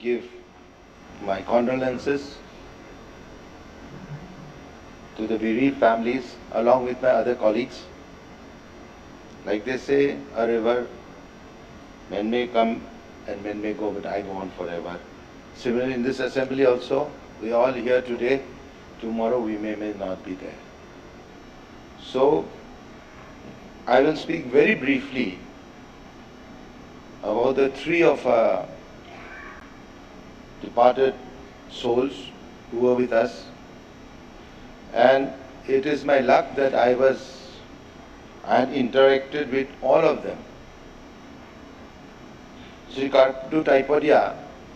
give my condolences to the bereaved families along with my other colleagues. Like they say, a river, men may come and men may go, but I go on forever. Similarly, in this assembly also, we are all here today, tomorrow we may not be there. So, I will speak very briefly about the three of our departed souls who were with us. And it is my luck that I had interacted with all of them. Sri Kartu Taipadia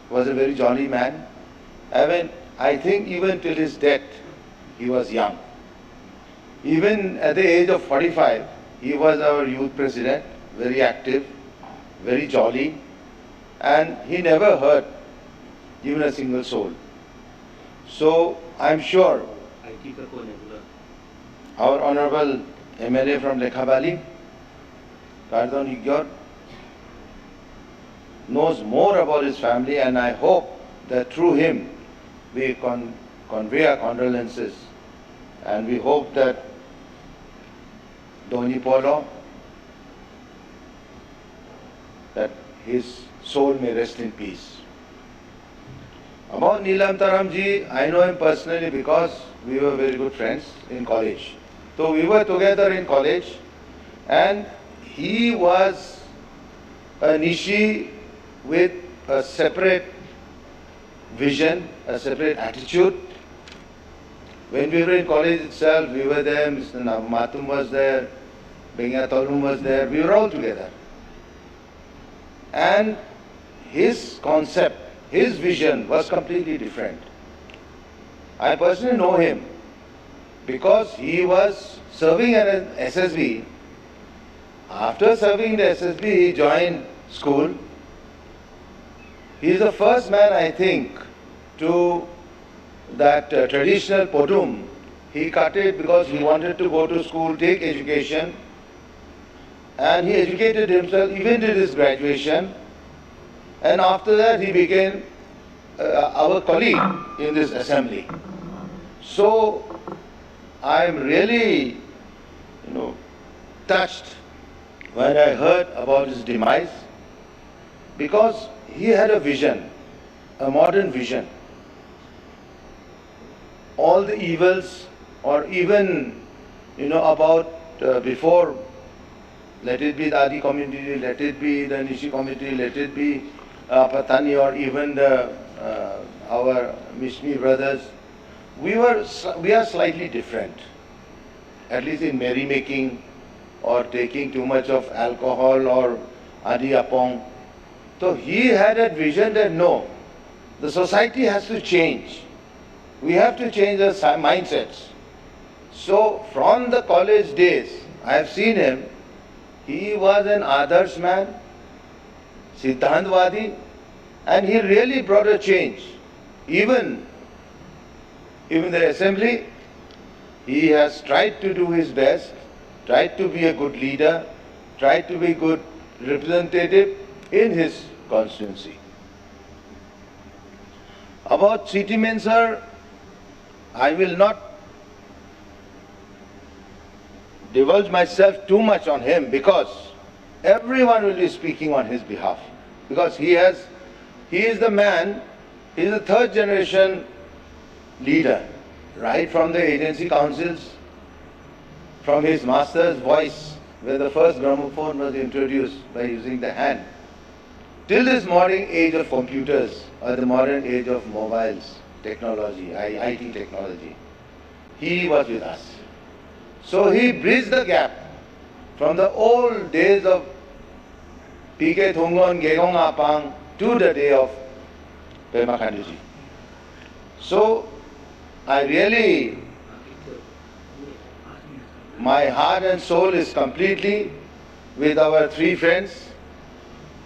was a very jolly man. I think even till his death, he was young. Even at the age of 45, he was our youth president, very active, very jolly, and he never hurt even a single soul. So I'm sure our Honorable MLA from Lekhabali, Kardon Higyor, knows more about his family, and I hope that through him we convey our condolences, and we hope that Doni Polo, that his soul may rest in peace. About Neelam Taramji, I know him personally because we were very good friends in college. So we were together in college, and he was a Nishi with a separate vision, a separate attitude. When we were in college itself, we were there, Mr. Matum was there, Bengya Tolum was there, we were all together. And his concept, his vision was completely different. I personally know him because he was serving at an SSB. After serving in the SSB, he joined school. He is the first man, I think, to that traditional podum. He cut it because he wanted to go to school, take education, and he educated himself, even did his graduation. And after that, he became our colleague in this assembly. So, I am really, touched when I heard about his demise, because he had a vision, a modern vision. All the evils, or even, about before, let it be the Adi community, let it be the Nishi community, let it be Patani, or even our Mishmi brothers, we are slightly different, at least in merrymaking or taking too much of alcohol or Adi Apong. So he had a vision that no, the society has to change. We have to change our mindsets. So from the college days, I have seen him. He was an Adarsh man, Siddhantvadi, and he really brought a change. Even the assembly, he has tried to do his best, tried to be a good leader, tried to be a good representative in his constituency. About City Men, sir, I will not divulge myself too much on him because everyone will be speaking on his behalf. Because he is the man, he is the third generation leader, right from the agency councils, from his master's voice, where the first gramophone was introduced by using the hand, till this modern age of computers or the modern age of mobiles, technology, IT technology. He was with us. So he bridged the gap from the old days of P.K. Thungon, Gegong Apang to the day of Pema Khanduji. So I really, my heart and soul is completely with our three friends,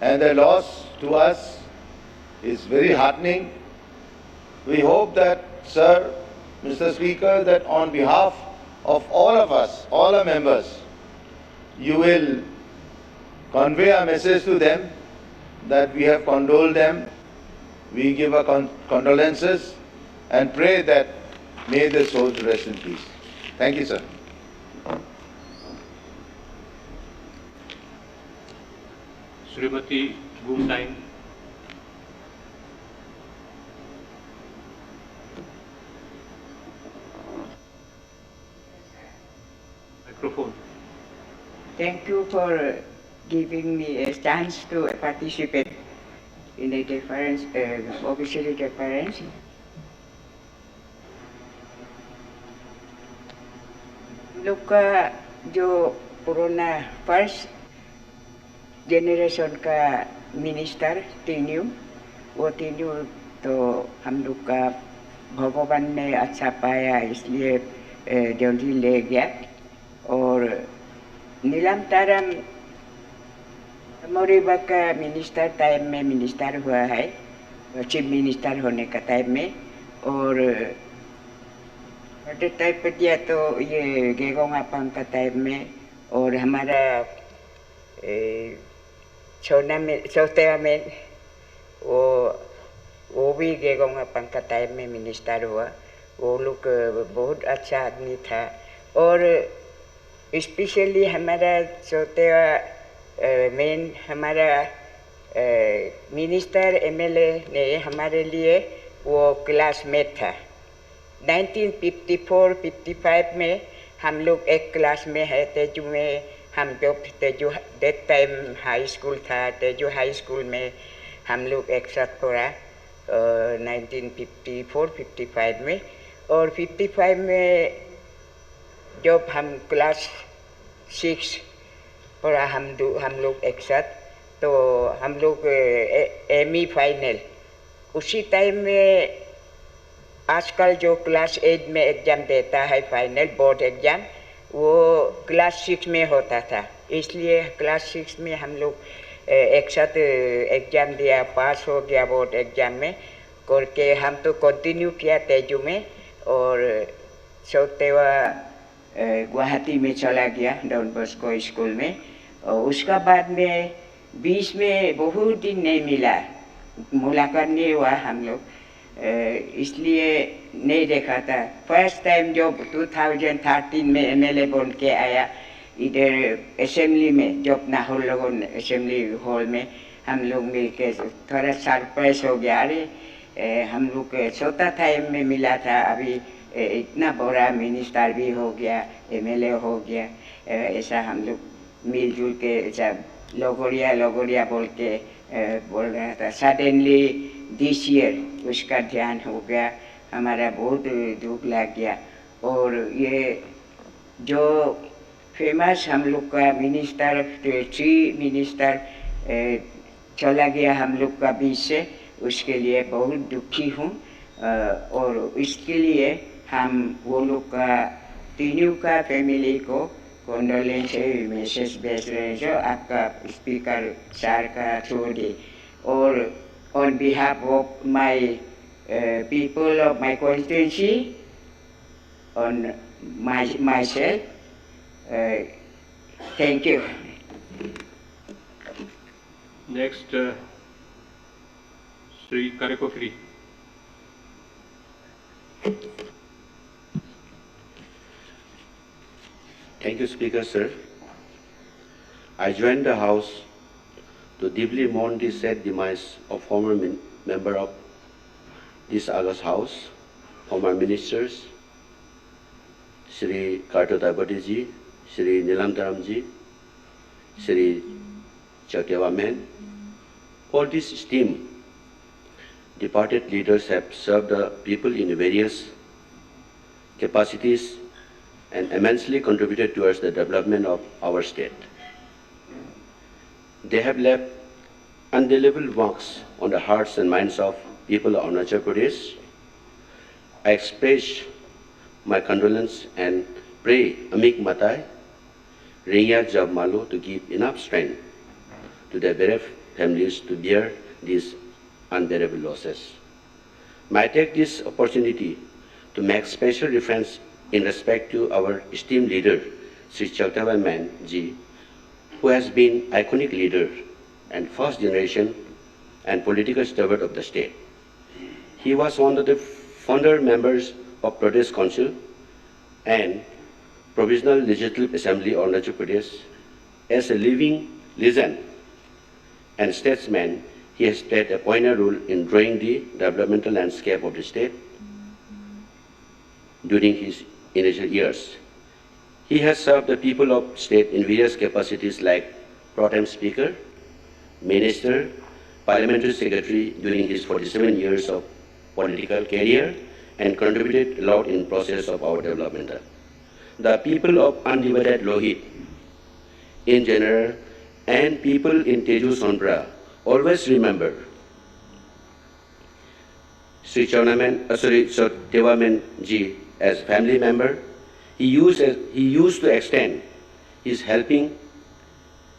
and the loss to us is very heartening. We hope that, sir, Mr. Speaker, that on behalf of all of us, all our members, you will convey our message to them that we have condoled them we give our condolences and pray that may their souls rest in peace. Thank you, sir. Srimati Boomtime. Microphone. Thank you for giving me a chance to participate in the conference, official conference. लोग का जो पुराना first generation का minister टीन्यू, वो टीन्यू तो हम लोग का भगवान ने अच्छा पाया इसलिए जल्दी ले गया। और नीलम तारम मोरिबा का मिनिस्टर टाइम में मिनिस्टर हुआ है, चीफ मिनिस्टर होने का टाइम में। और टाइप पे दिया तो ये गेगोंगापन का टाइम में। और हमारा चौथा में वो भी गेगोंगापन का टाइम में मिनिस्टर हुआ। वो लोग बहुत अच्छा आदमी था। और स्पेशली हमारा चौथा मेन हमारा मिनिस्टर एमएलए ने हमारे लिए वो क्लासमेट था। 1954-55 में हम लोग एक क्लास में है। तेजू में हम जब Teju that time high school था, तेजू हाई स्कूल में हम लोग एक साथ पढ़ा 1954-55 में। और 55 में जब हम क्लास 6 पढ़ा हम लोग एक साथ, तो हम लोग एमई फाइनल उसी टाइम में आजकल जो क्लास 8 में एग्ज़ाम देता है फाइनल बोर्ड एग्ज़ाम, वो क्लास 6 में होता था। इसलिए क्लास 6 में हम लोग एक साथ एग्ज़ाम दिया, पास हो गया बोर्ड एग्ज़ाम में करके। हम तो कंटिन्यू किया तेजू में। और चौथेवा गुवाहाटी में चला गया डॉन बॉस्को स्कूल में। और उसका बाद में 20 में बहुत दिन नहीं मिला, मुलाकात नहीं हुआ हम लोग, इसलिए नहीं देखा था। फर्स्ट टाइम जब 2013 में एमएलए बन के आया इधर असेंबली में, जब नाहर लोगों असेंबली हॉल में हम लोग मिल के थोड़ा सरप्राइज हो गया। अरे हम लोग चौथा टाइम में मिला था, अभी इतना बड़ा मिनिस्टर भी हो गया, एमएलए हो गया। ऐसा हम लोग मिलजुल के ऐसा लोगोरिया बोल के बोल रहा था। सडनली दिस ईयर उसका ध्यान हो गया, हमारा बहुत दुख लग गया। और ये जो फेमस हम लोग का मिनिस्टर, चीफ मिनिस्टर चला गया हम लोग का बीच से, उसके लिए बहुत दुखी हूँ। और इसके लिए हम वो लोग का तीनों का फैमिली को कंडोलेंस मैसेज भेज रहे हैं जो आपका स्पीकर सर का थ्रू दी। और on behalf of my people of my constituency, on myself, thank you. Next, Sri Karekofri. Thank you, Speaker, sir. I joined the House to deeply mourn the sad demise of former member of this August House, former ministers, Sri Kartotapati ji, Sri Nilamtaram ji, Sri Chakyawa Man. All these esteemed departed leaders have served the people in various capacities and immensely contributed towards the development of our state. They have left indelible marks on the hearts and minds of people of Arunachal Pradesh. I express my condolence and pray Amik Matai, Ringya Jab Malu to give enough strength to their bereaved families to bear these unbearable losses. May I take this opportunity to make special reference in respect to our esteemed leader, Sri Chakyawa Man ji, who has been iconic leader and first generation and political steward of the state. He was one of the founder members of Pradesh Council and Provisional Legislative Assembly of Arunachal Pradesh. As a living legend and statesman, he has played a pioneer role in drawing the developmental landscape of the state during his initial years. He has served the people of state in various capacities like Pro Tem Speaker, Minister, Parliamentary Secretary during his 47 years of political career and contributed a lot in process of our development. The people of undivided Lohit in general and people in Teju Sonbra always remember Sri Devaman ji as family member. He used to extend his helping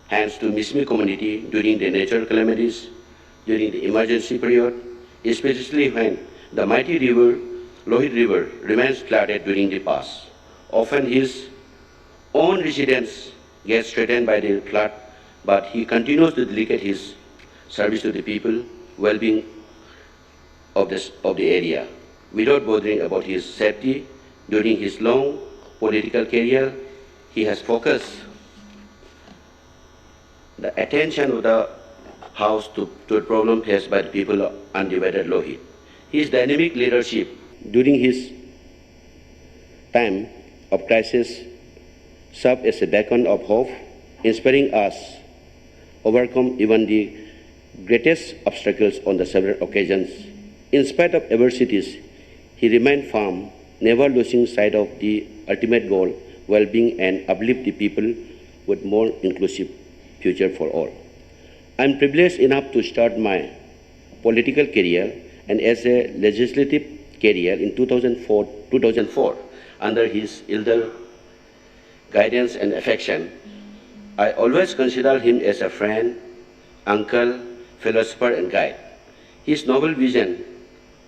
hands to Mismi community during the natural calamities, during the emergency period, especially when the mighty river, Lohit River, remains flooded during the past. Often his own residence gets threatened by the flood, but he continues to dedicate his service to the people, well-being of the area, without bothering about his safety. During his long political career, he has focused the attention of the House to the problem faced by the people of undivided Lohit. His dynamic leadership during his time of crisis served as a beacon of hope, inspiring us overcome even the greatest obstacles on the several occasions. In spite of adversities, he remained firm, never losing sight of the ultimate goal, well-being and uplift the people with more inclusive future for all. I am privileged enough to start my political career and as a legislative career in 2004 under his elder guidance and affection. I always consider him as a friend, uncle, philosopher and guide. His noble vision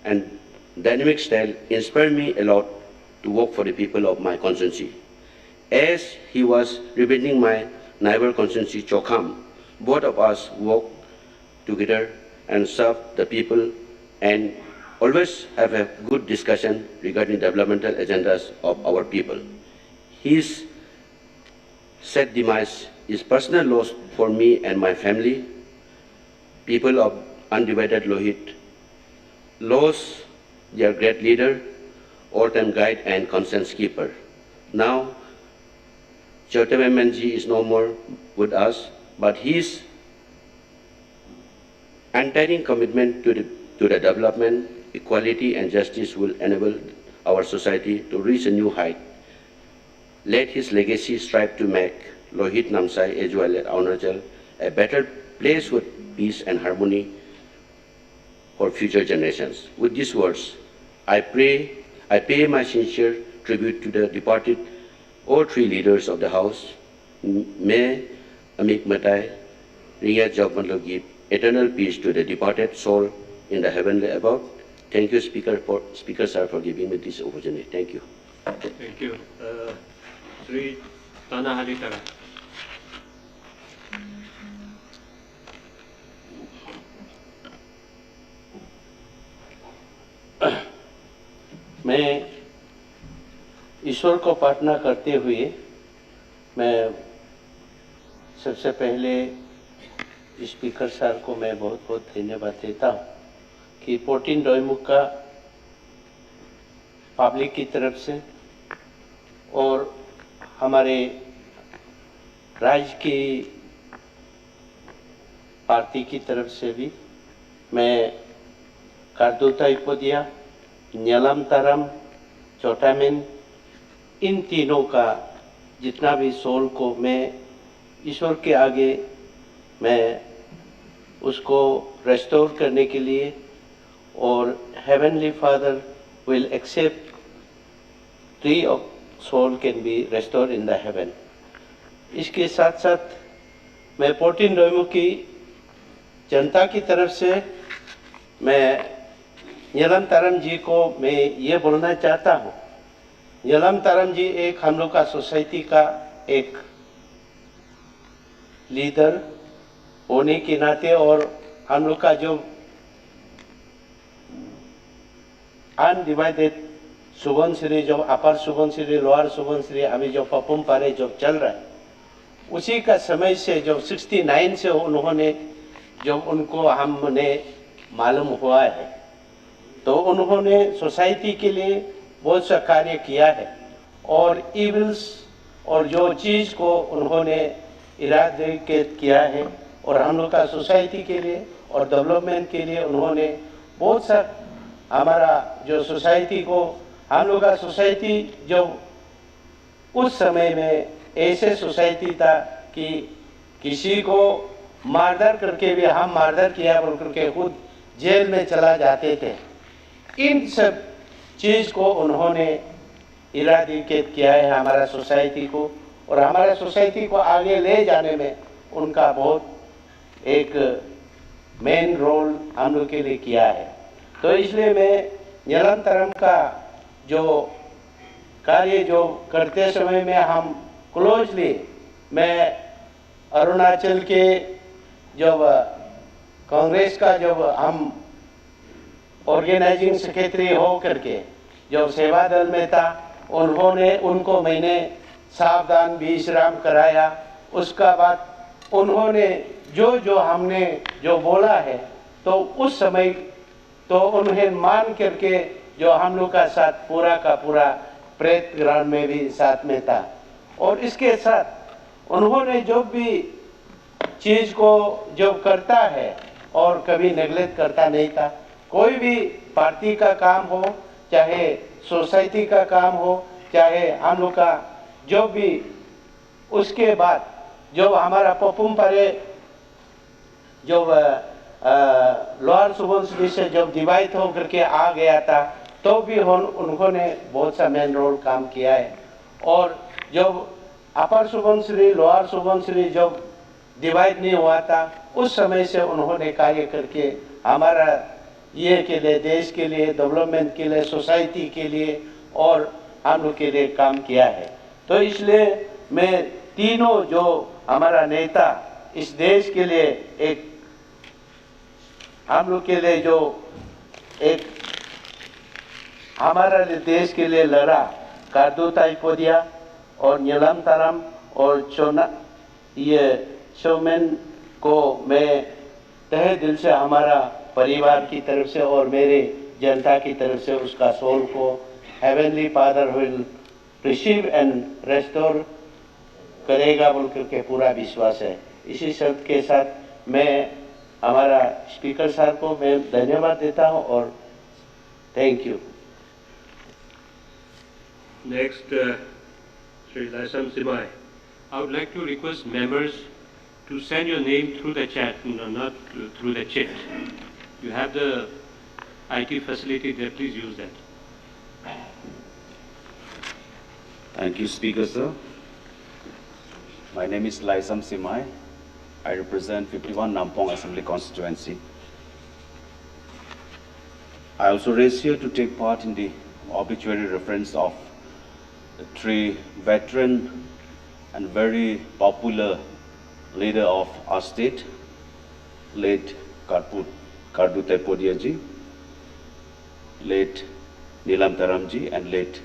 and dynamic style inspired me a lot to work for the people of my constituency. As he was representing my neighbor constituency Chokham, both of us worked together and served the people and always have a good discussion regarding developmental agendas of our people. His sad demise is personal loss for me and my family. People of undivided Lohit lost their great leader, all-time guide and conscience keeper. Now, Devaman is no more with us, but his untiring commitment to the development, equality and justice will enable our society to reach a new height. Let his legacy strive to make Lohit Namsai as well as Arunachal a better place with peace and harmony for future generations. With these words, I pay my sincere tribute to the departed all three leaders of the House. May Amik Matai, Riyad Jogmanlo give eternal peace to the departed soul in the heavenly above. Thank you, Speaker sir, for giving me this opportunity. Thank you. Thank you. Sri Tana Halitara. मैं ईश्वर को प्रार्थना करते हुए मैं सबसे पहले speaker sir को मैं बहुत बहुत धन्यवाद देता हूँ कि 14 डोईमुख का पब्लिक की तरफ से और हमारे राज्य की पार्टी की तरफ से भी मैं कारदोता इपोदिया, न्यालम तरम, चोटामेन, इन तीनों का जितना भी सोल को मैं ईश्वर के आगे मैं उसको रेस्टोर करने के लिए और heavenly father will accept tree of soul can be restore in the heaven. इसके साथ साथ मैं 14 डोईमुख की जनता की तरफ से मैं न्यालम तरम जी को मैं ये बोलना चाहता हूँ। न्यालम तरम जी एक हम लोग का सोसाइटी का एक लीडर होने के नाते और हम लोग का जो अनडिवाइडेड सुबनसिरी जो अपर सुबनसिरी लोअर सुबनसिरी अभी जो पपुम पारे जो चल रहा है, उसी का समय से जो 69 से उन्होंने जब उनको हमने मालूम हुआ है, तो उन्होंने सोसाइटी के लिए बहुत सा कार्य किया है और इविल्स और जो चीज़ को उन्होंने इरादिकेट किया है और हम लोग का सोसाइटी के लिए और डेवलपमेंट के लिए उन्होंने बहुत सा हमारा जो सोसाइटी को हम लोग का सोसाइटी जो उस समय में ऐसे सोसाइटी था कि किसी को मारधर करके भी हम मारधर किया बोल करके खुद जेल में चला जाते थे। इन सब चीज़ को उन्होंने इरादिकेट किया है हमारा सोसाइटी को और हमारा सोसाइटी को आगे ले जाने में उनका बहुत एक मेन रोल हम लोग के लिए किया है। तो इसलिए मैं निरंतरम का जो कार्य जो करते समय में हम क्लोजली मैं अरुणाचल के जब कांग्रेस का जब हम ऑर्गेनाइजिंग सेक्रेटरी हो करके जो सेवा दल में था, उन्होंने उनको मैंने सावधान विश्राम कराया। उसका बाद उन्होंने जो जो हमने जो बोला है तो उस समय तो उन्हें मान करके जो हम लोग का साथ पूरा का पूरा प्रेत ग्राउंड में भी साथ में था और इसके साथ उन्होंने जो भी चीज़ को जो करता है और कभी नेगलेक्ट करता नहीं था। कोई भी पार्टी का काम हो, चाहे सोसाइटी का काम हो, चाहे हम लोग का जो भी, उसके बाद जो हमारा पपुम परे जो लोअर सुबनसिरी से जब डिवाइड हो करके आ गया था, तो भी उन्होंने बहुत सा मेन रोल काम किया है। और जब अपर सुबनसिरी लोअर सुबनसिरी जब डिवाइड नहीं हुआ था, उस समय से उन्होंने कार्य करके हमारा ये के लिए, देश के लिए, डेवलपमेंट के लिए, सोसाइटी के लिए और हम लोग के लिए काम किया है। तो इसलिए मैं तीनों जो हमारा नेता इस देश के लिए एक हम लोग के लिए जो एक हमारा देश के लिए लड़ा, कारदूता इपोदिया और नीलम तारम और चोना ये शोमेन को मैं तहे दिल से हमारा परिवार की तरफ से और मेरे जनता की तरफ से उसका सोल को heavenly father will receive and restore करेगा बोल करके पूरा विश्वास है। इसी शब्द के साथ मैं हमारा स्पीकर साहब को मैं धन्यवाद देता हूं और thank you. Next, Sri Laisam Simai. I would like to request members to send your name through the chat, no, not through the chat. You have the IT facility there, please use that. Thank you, Speaker, sir. My name is Laisam Simai. I represent 51 Nampong Assembly constituency. I also raise here to take part in the obituary reference of the three veteran and very popular leader of our state, late Kardute Podiaji, late Nilam Taramji, and late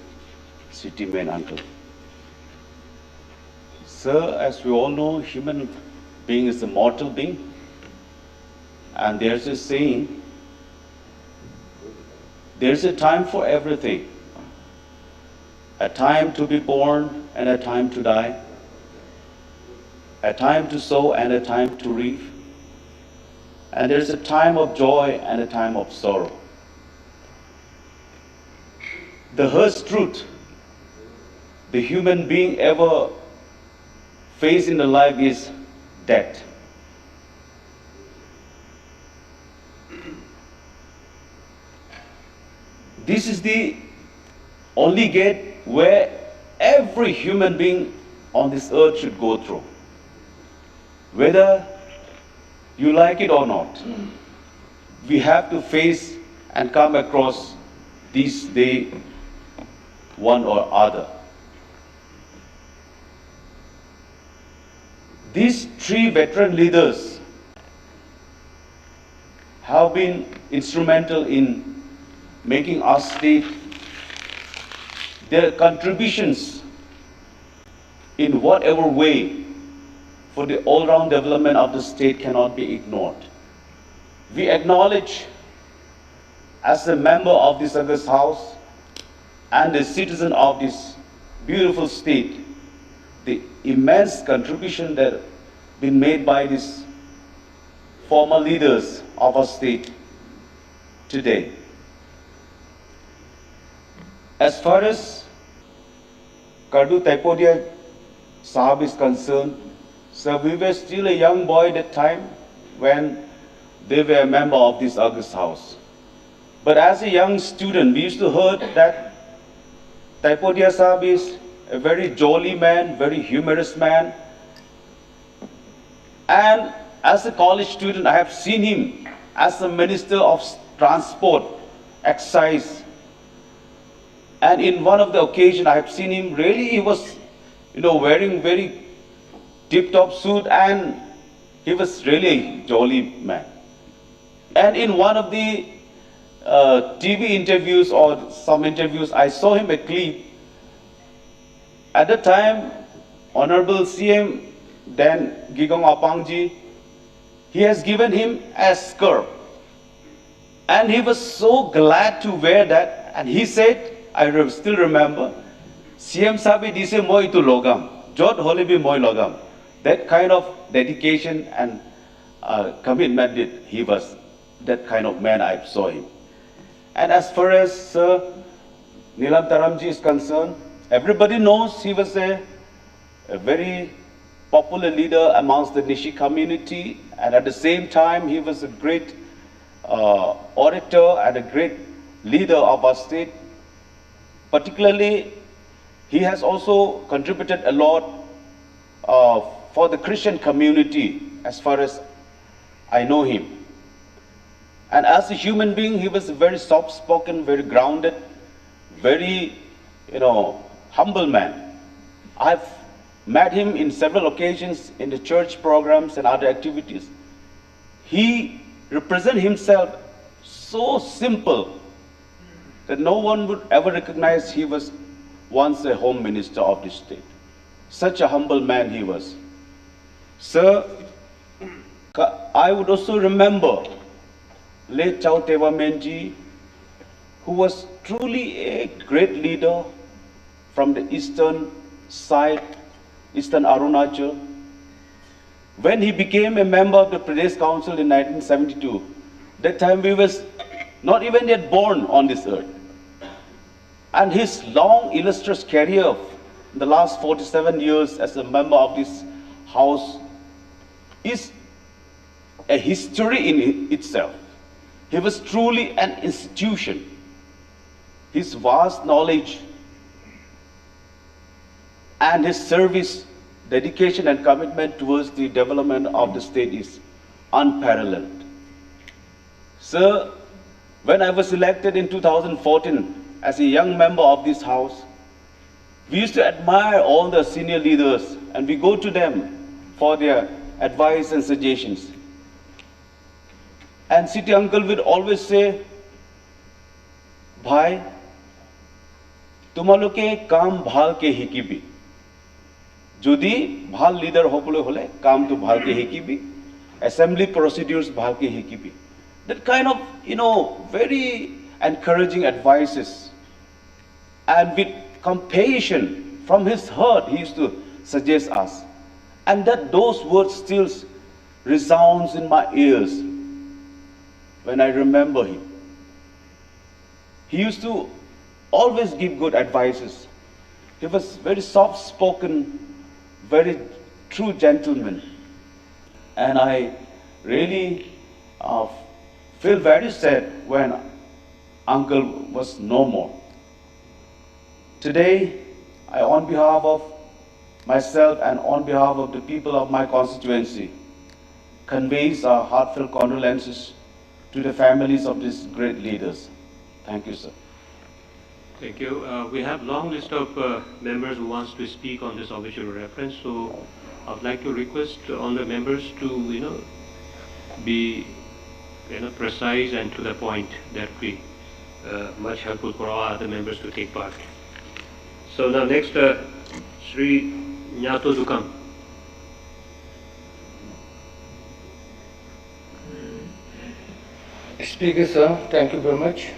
City Main Uncle. Sir, as we all know, human being is a mortal being, and there's a saying, there's a time for everything, a time to be born and a time to die, a time to sow and a time to reap, and there's a time of joy and a time of sorrow. The harsh truth the human being ever face in the life is death. This is the only gate where every human being on this earth should go through. Whether you like it or not, we have to face and come across this day, one or other. These three veteran leaders have been instrumental in making our state, their contributions in whatever way for the all-round development of the state cannot be ignored. We acknowledge, as a member of this August House and a citizen of this beautiful state, the immense contribution that has been made by these former leaders of our state today. As far as Kardu Taipodia Sahab is concerned, so we were still a young boy at that time when they were a member of this August House. But as a young student, we used to heard that Taipodia Sahab is a very jolly man, very humorous man. And as a college student, I have seen him as the Minister of Transport, Excise. And in one of the occasions, I have seen him really, he was, wearing very tip-top suit, and he was really a jolly man. And in one of the TV interviews or some interviews, I saw him a clip. At the time, Honorable CM, then Gigong Apangji, he has given him a skirt. And he was so glad to wear that. And he said, I still remember, CM Sabi dise moi tu logam, jod hole bhi moi logam. That kind of dedication and commitment that he was, that kind of man I saw him. And as far as Neelam Taramji is concerned, everybody knows he was a very popular leader amongst the Nishi community, and at the same time he was a great orator and a great leader of our state. Particularly, he has also contributed a lot for the Christian community as far as I know him. And as a human being, he was a very soft-spoken, very grounded, very, humble man. I've met him in several occasions in the church programs and other activities. He represents himself so simple that no one would ever recognize he was once a home minister of the state. Such a humble man he was. Sir, I would also remember late Chao Tewa Menji, who was truly a great leader from the eastern side, eastern Arunachal. When he became a member of the Pradesh Council in 1972, that time we was not even yet born on this earth. And his long, illustrious career in the last 47 years as a member of this house is a history in itself. He was truly an institution. His vast knowledge and his service, dedication and commitment towards the development of the state is unparalleled. Sir, when I was elected in 2014 as a young member of this house, we used to admire all the senior leaders and we go to them for their advice and suggestions. And city uncle would always say, Bhai, tumaloke kaam bhal ke hikibi. Jodi bhal leader hopule hole, kaam to bhal ke hikibi. Assembly procedures bhal ke hikibi. That kind of, very encouraging advices. And with compassion from his heart, he used to suggest us. And that those words still resounds in my ears when I remember him. He used to always give good advices. He was very soft-spoken, very true gentleman. And I really feel very sad when Uncle was no more. Today, on behalf of myself and on behalf of the people of my constituency, conveys our heartfelt condolences to the families of these great leaders. Thank you, sir. Thank you. We have a long list of members who wants to speak on this official reference, so I'd like to request all the members to, be, precise and to the point that we much helpful for all other members to take part. So now next, Sri Nyato Dukam. Speaker sir, thank you very much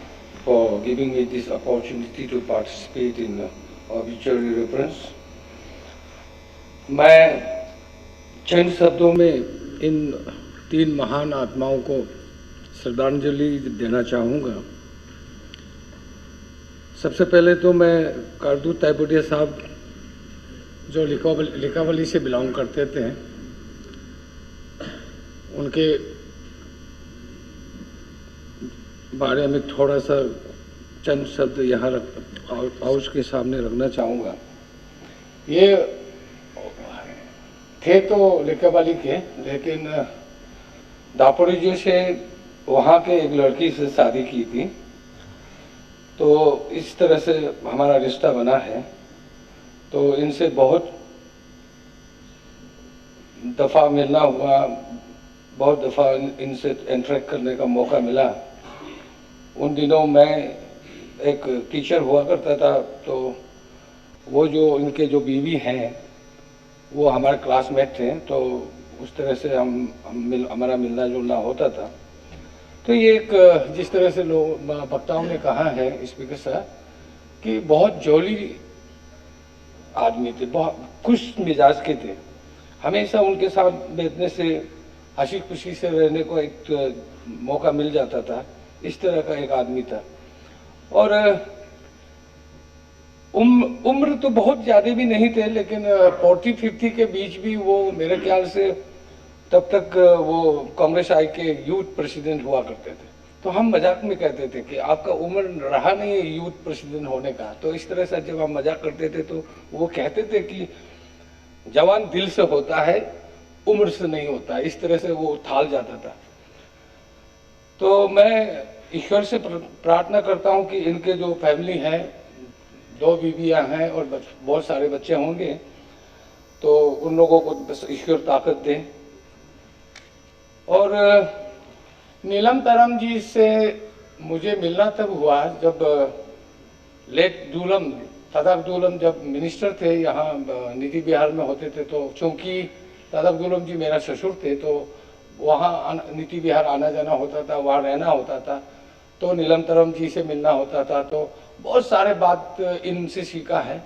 for giving me this opportunity to participate in obituary reference. मैं चंद शब्दों में इन 3 महान आत्माओं को श्रद्धांजलि देना चाहूँगा। सबसे पहले तो मैं कारदू ताइपोटिया साहब जो लिकावली से बिलोंग करते थे, उनके बारे में थोड़ा सा चंद शब्द यहाँ हाउस के सामने रखना चाहूँगा। ये थे तो लिकावाली के, लेकिन दापोरिजो से वहाँ के एक लड़की से शादी की थी, तो इस तरह से हमारा रिश्ता बना है। तो इनसे बहुत दफ़ा मिलना हुआ, बहुत दफ़ा इनसे इंटरेक्ट करने का मौका मिला। उन दिनों मैं एक टीचर हुआ करता था, तो वो जो इनके जो बीवी हैं वो हमारे क्लासमेट थे, तो उस तरह से हमारा मिलना जुलना होता था। तो ये एक जिस तरह से लोग वक्ताओं ने कहा है स्पीकर साहब कि बहुत जॉली आदमी थे, बहुत खुश मिजाज के थे, हमेशा उनके साथ बैठने से हंसी खुशी से रहने को एक मौका मिल जाता था। इस तरह का एक आदमी था। और उम्र तो बहुत ज़्यादा भी नहीं थे, लेकिन 40-50 के बीच भी वो मेरे ख्याल से तब तक वो कांग्रेस आई के यूथ प्रेसिडेंट हुआ करते थे। तो हम मजाक में कहते थे कि आपका उम्र रहा नहीं है यूथ प्रेसिडेंट होने का। तो इस तरह से जब हम मजाक करते थे तो वो कहते थे कि जवान दिल से होता है, उम्र से नहीं होता। इस तरह से वो थाल जाता था। तो मैं ईश्वर से प्रार्थना करता हूँ कि इनके जो फैमिली है, 2 बीवियाँ हैं और बहुत सारे बच्चे होंगे, तो उन लोगों को बस ईश्वर ताकत दे। और नीलम तरम जी से मुझे मिलना तब हुआ जब लेट दूलम, तदक दूलम जब मिनिस्टर थे यहाँ नीति बिहार में होते थे, तो चूँकि तदक दूलम जी मेरा ससुर थे, तो वहाँ नीति बिहार आना जाना होता था, वहाँ रहना होता था, तो नीलम तरम जी से मिलना होता था। तो बहुत सारे बात इनसे सीखा है,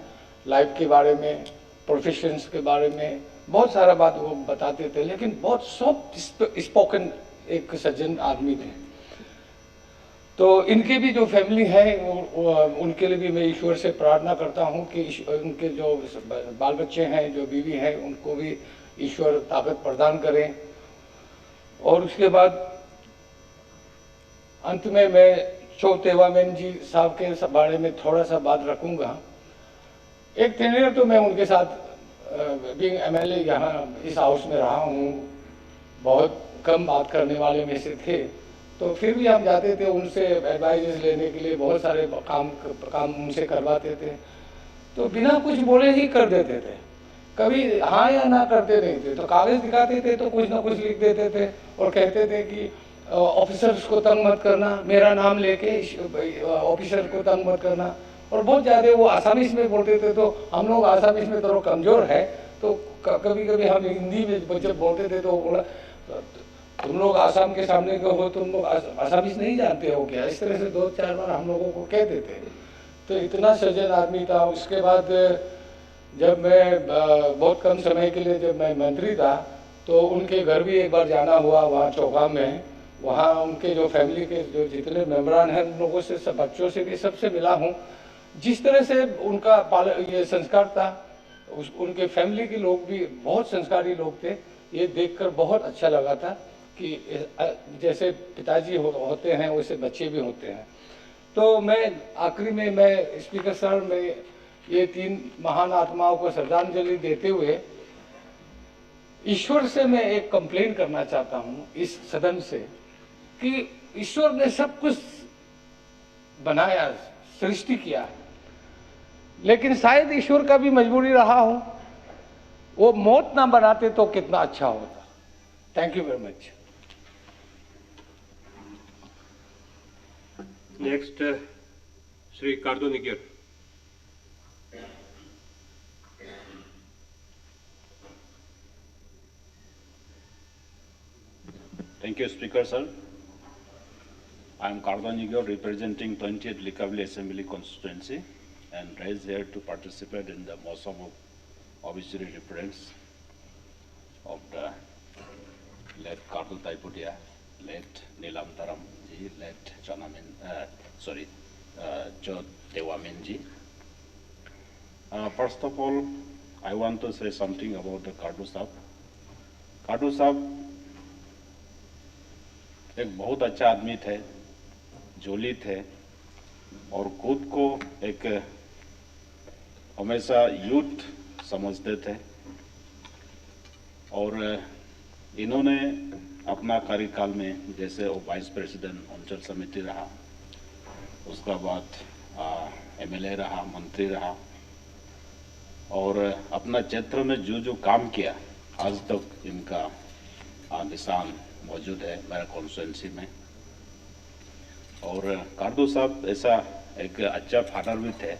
लाइफ के बारे में, प्रोफेशंस के बारे में, बहुत सारा बात वो बताते थे। लेकिन बहुत सॉफ्ट स्पोकन एक सज्जन आदमी थे। तो इनके भी जो फैमिली है उनके लिए भी मैं ईश्वर से प्रार्थना करता हूँ कि उनके जो बाल बच्चे हैं, जो बीवी हैं, उनको भी ईश्वर ताकत प्रदान करें। और उसके बाद अंत में मैं चौतेवामेन जी साहब के बारे में थोड़ा सा बात रखूंगा। एक टेनियर तो मैं उनके साथ बीइंग एमएलए यहाँ इस हाउस में रहा हूँ, बहुत कम बात करने वाले में से थे, तो फिर भी हम जाते थे उनसे एडवाइजेस लेने के लिए, बहुत सारे काम उनसे करवाते थे। तो बिना कुछ बोले ही कर देते थे, कभी हाँ या ना करते नहीं थे। तो कागज दिखाते थे तो कुछ ना कुछ लिख देते थे और कहते थे कि ऑफिसर्स को तंग मत करना, मेरा नाम लेके ऑफिसर को तंग मत करना। और बहुत ज़्यादा वो आसामीज में बोलते थे, तो हम लोग आसामीज में थोड़ा कमज़ोर है, तो कभी कभी हम हिंदी में जब बोलते थे तो बोला तुम लोग आसाम के सामने के हो, तुम लोग आसामीज नहीं जानते हो क्या। इस तरह से 2-4 बार हम लोगों को कहते थे। तो इतना सज्जन आदमी था। उसके बाद जब मैं बहुत कम समय के लिए जब मैं मंत्री था, तो उनके घर भी एक बार जाना हुआ, वहाँ चौगाम में। वहाँ उनके जो फैमिली के जो जितने मेम्बरान हैं उन लोगों से, सब बच्चों से भी सबसे मिला हूँ। जिस तरह से उनका ये संस्कार था, उनके फैमिली के लोग भी बहुत संस्कारी लोग थे। ये देखकर बहुत अच्छा लगा था कि जैसे पिताजी होते हैं वैसे बच्चे भी होते हैं। तो मैं आखिरी में मैं स्पीकर सर में ये 3 महान आत्माओं को श्रद्धांजलि देते हुए ईश्वर से मैं एक कंप्लेन करना चाहता हूँ इस सदन से कि ईश्वर ने सब कुछ बनाया, सृष्टि किया, लेकिन शायद ईश्वर का भी मजबूरी रहा हो, वो मौत ना बनाते तो कितना अच्छा होता। Thank you very much. Next Sri Kardonigir. Thank you, Speaker, sir. I am Kardonigir, representing 20th Likavli Assembly constituency, and raised here to participate in the motion of obituary reference of the late Kardu Taipudia, late Nilam Taram ji, late Jo Dewamin ji. First of all, I want to say something about the Kardu Sahab. Kardu Sahab एक बहुत अच्छा आदमी थे, जोली थे और खुद को एक हमेशा यूथ समझते थे और इन्होंने अपना कार्यकाल में जैसे वो वाइस प्रेसिडेंट अंचल समिति रहा, उसका बाद एमएलए रहा, मंत्री रहा और अपना क्षेत्र में जो काम किया आज तक इनका निशान मौजूद है मेरा कॉन्स्टिट्यूंसी में। और कार्दू साहब ऐसा एक अच्छा फादर भी थे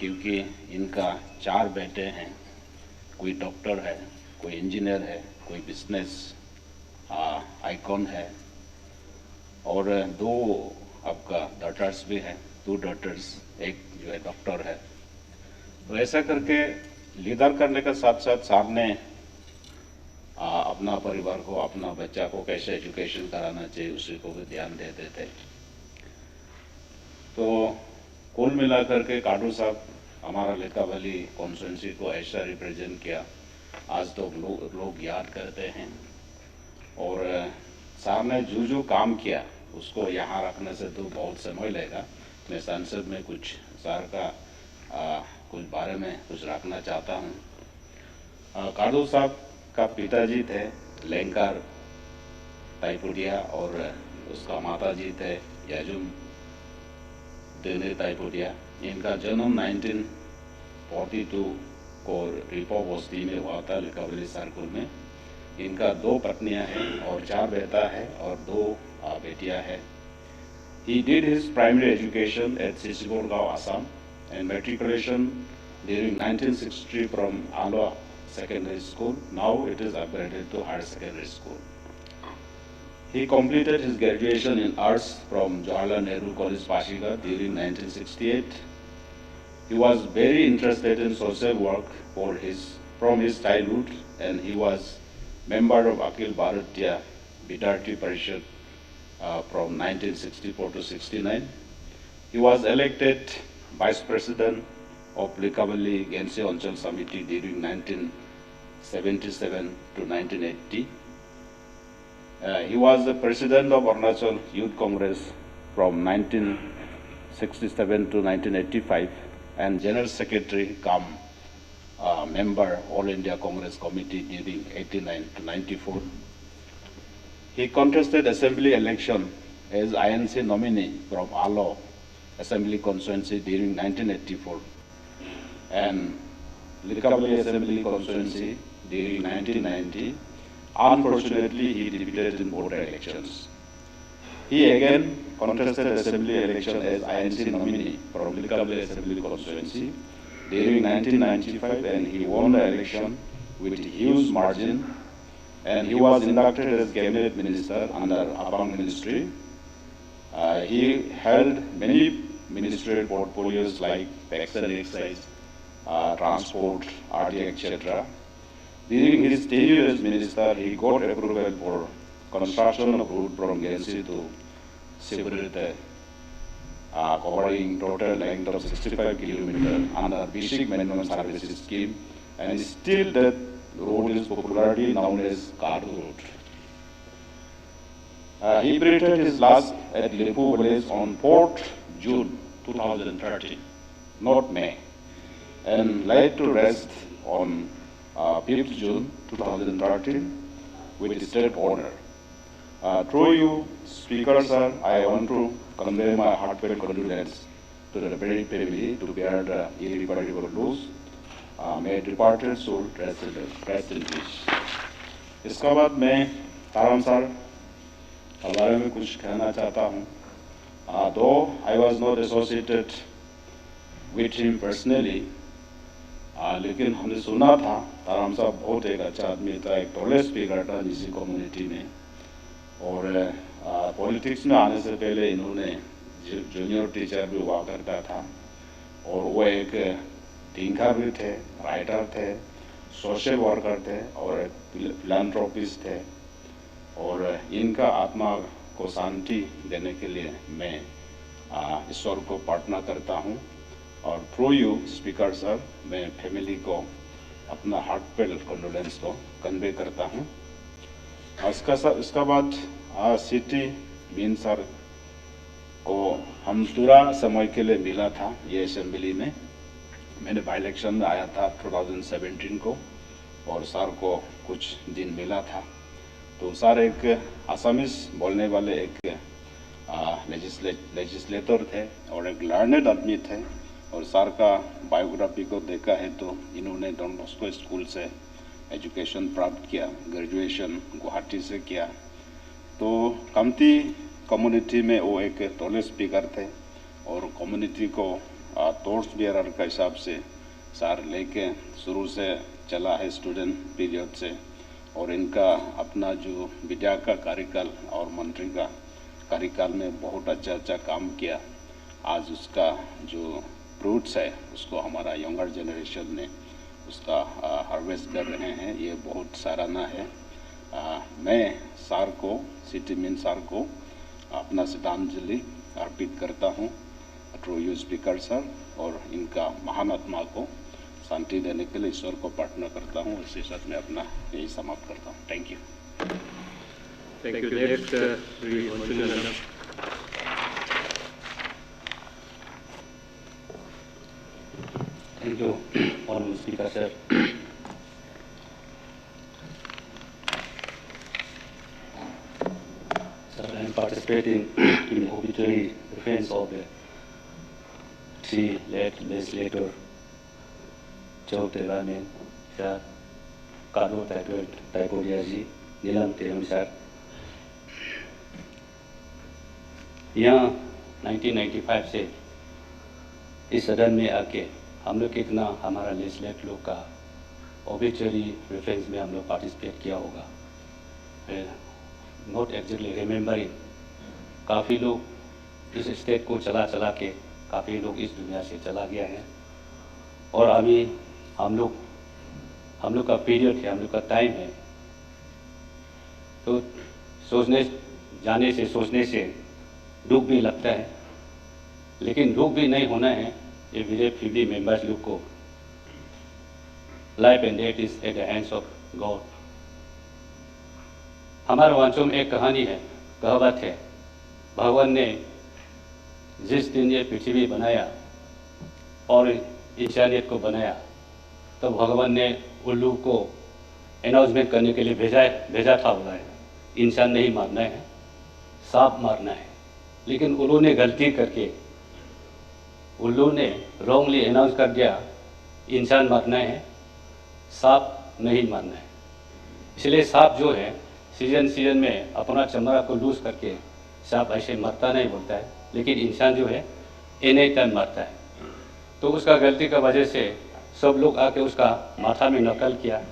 क्योंकि इनका 4 बेटे हैं, कोई डॉक्टर है, कोई इंजीनियर है, कोई बिजनेस आइकॉन है और 2 आपका डॉटर्स भी हैं, 2 डॉटर्स, एक जो है डॉक्टर है। तो ऐसा करके लीडर करने के साथ साथ सामने अपना परिवार को, अपना बच्चा को कैसे एजुकेशन कराना चाहिए उसी को भी ध्यान देते थे। तो कुल मिलाकर के काडू साहब हमारा लिकावली कॉन्स्टिट्यूंसी को ऐसा रिप्रेजेंट किया, आज तो लोग याद करते हैं और सामने जो काम किया उसको यहाँ रखने से तो बहुत समय लगेगा। मैं संसद में कुछ सर का कुछ बारे में कुछ रखना चाहता हूँ। काडू साहब का पिताजी थे लेंकार ताइपुडिया और उसका माताजी थे याजुम देने ताइपुडिया। इनका जन्म 1942 को रिपो बस्ती में हुआ था, लिकावली सर्कल में। इनका 2 पत्नियां हैं और 4 बेटा है और 2 बेटियां हैं। He did his primary education at Sisiborgao, Assam, and matriculation during 1963 from Alwa Secondary School. Now it is upgraded to higher secondary school. He completed his graduation in arts from Jawaharlal Nehru College, Pashigarh during 1968. He was very interested in social work from his childhood, and he was member of Akhil Bharatiya Vidyarthi Parishad from 1964 to 69. He was elected vice president of Likavali Gense Anchal Samiti during 1977 to 1980. He was the president of Arunachal Youth Congress from 1967 to 1985 and general secretary cum member All India Congress Committee during 89 to 94. He contested assembly election as INC nominee from Alo Assembly constituency during 1984 and Likavali Assembly constituency during 1990. Unfortunately, he defeated in board elections. He again contested assembly election as INC nominee from Likavali Assembly constituency during 1995, and he won the election with huge margin, and he was inducted as cabinet minister under Abang ministry. He held many ministerial portfolios like tax and excise, transport, RD, etc. During his tenure as minister, he got approval for construction of route from Gensi to Sibrite, covering total length of 65 kilometers under basic minimum services scheme, and still that road is popularly known as Kardu Road. He breathed his last at Lepu village on 4th June 2013, not May, and laid to rest on 5th June 2013 with state order. Through you, Speaker Sir, I want to convey my heartfelt condolence to the bereaved family to bear the irreparable loss. May departed soul rest in peace. इसके बाद मैं Taram sir के बारे में कुछ कहना चाहता हूँ। Though I was not associated with him personally, लेकिन हमने सुना था ताराम साहब बहुत एक अच्छा आदमी था, एक टॉलेस्ट स्पीकर था निजी कम्युनिटी में। और पॉलिटिक्स में आने से पहले इन्होंने जूनियर टीचर भी हुआ करता था, और वो एक थिंकर भी थे, राइटर थे, सोशल वर्कर थे और एक फिलैंथ्रोपिस्ट थे। और इनका आत्मा को शांति देने के लिए मैं ईश्वर को प्रार्थना करता हूँ। और थ्रू यू स्पीकर सर, मैं फैमिली को अपना हार्टफेल्ट कंडोलेंस को कन्वे करता हूँ। इसका बाद सिटी मीन सर को हम पूरा समय के लिए मिला था ये असेंबली में। मैंने बाई इलेक्शन में आया था 2017 को, और सर को कुछ दिन मिला था। तो सर एक आसामीज बोलने वाले एक लेजिस्लेटर थे और एक लर्नेड आदमी थे। और सर का बायोग्राफी को देखा है तो इन्होंने डॉन बॉस्को स्कूल से एजुकेशन प्राप्त किया, ग्रेजुएशन गुवाहाटी से किया। तो कमती कम्युनिटी में वो एक टॉलेस्ट स्पीकर थे, और कम्युनिटी को टॉर्च बियरर का हिसाब से सर लेके शुरू से चला है स्टूडेंट पीरियड से। और इनका अपना जो विद्या का कार्यकाल और मंत्री का कार्यकाल में बहुत अच्छा काम किया। आज उसका जो फ्रूट्स है उसको हमारा यंगर जनरेशन ने उसका हार्वेस्ट कर रहे हैं, ये बहुत सराहना है। मैं सर को, सिटी मीन सर को अपना श्रद्धांजलि अर्पित करता हूँ थ्रू यू स्पीकर सर, और इनका महान आत्मा को शांति देने के लिए ईश्वर को प्रार्थना करता हूँ। इसी साथ में अपना यही समाप्त करता हूँ। Thank you. Thank you. Next, Thank you, Honorable Speaker, sir. Sir, I am participating in the obituary defense of the three late legislators, Chowk Tevamen, sir, Kado Taipodiaji, Nilam Teram, sir. यहाँ 1995 से इस सदन में आके हम लोग कितना हमारा लेजिस्लेट लोग का ऑबिचुअरी रेफरेंस में हम लोग पार्टिसिपेट किया होगा, नॉट एग्जैक्टली रिमेम्बरिंग। काफ़ी लोग इस स्टेट को चला के काफ़ी लोग इस दुनिया से चला गया है, और अभी हम लोग का पीरियड है, हम लोग का टाइम है। तो सोचने से दुख भी लगता है, लेकिन दुख भी नहीं होना है। ये मेरे फैमिली मेंबर्स लोग को life and death is at the hands of God. हमारे वंशों में एक कहानी है, कहावत है, भगवान ने जिस दिन ये पृथ्वी बनाया और इंसानियत को बनाया, तो भगवान ने उल्लू को अनाउंसमेंट करने के लिए भेजा था, बोला है इंसान नहीं मारना है, सांप मारना है। लेकिन उल्लू ने गलती करके उल्लू ने रॉन्गली अनाउंस कर दिया इंसान मारना है, सांप नहीं मारना है। इसलिए सांप जो है सीजन में अपना चमड़ा को लूज करके सांप ऐसे मरता नहीं बोलता है, लेकिन इंसान जो है एनी टाइम मरता है। तो उसका गलती का वजह से सब लोग आके उसका माथा में नकल किया,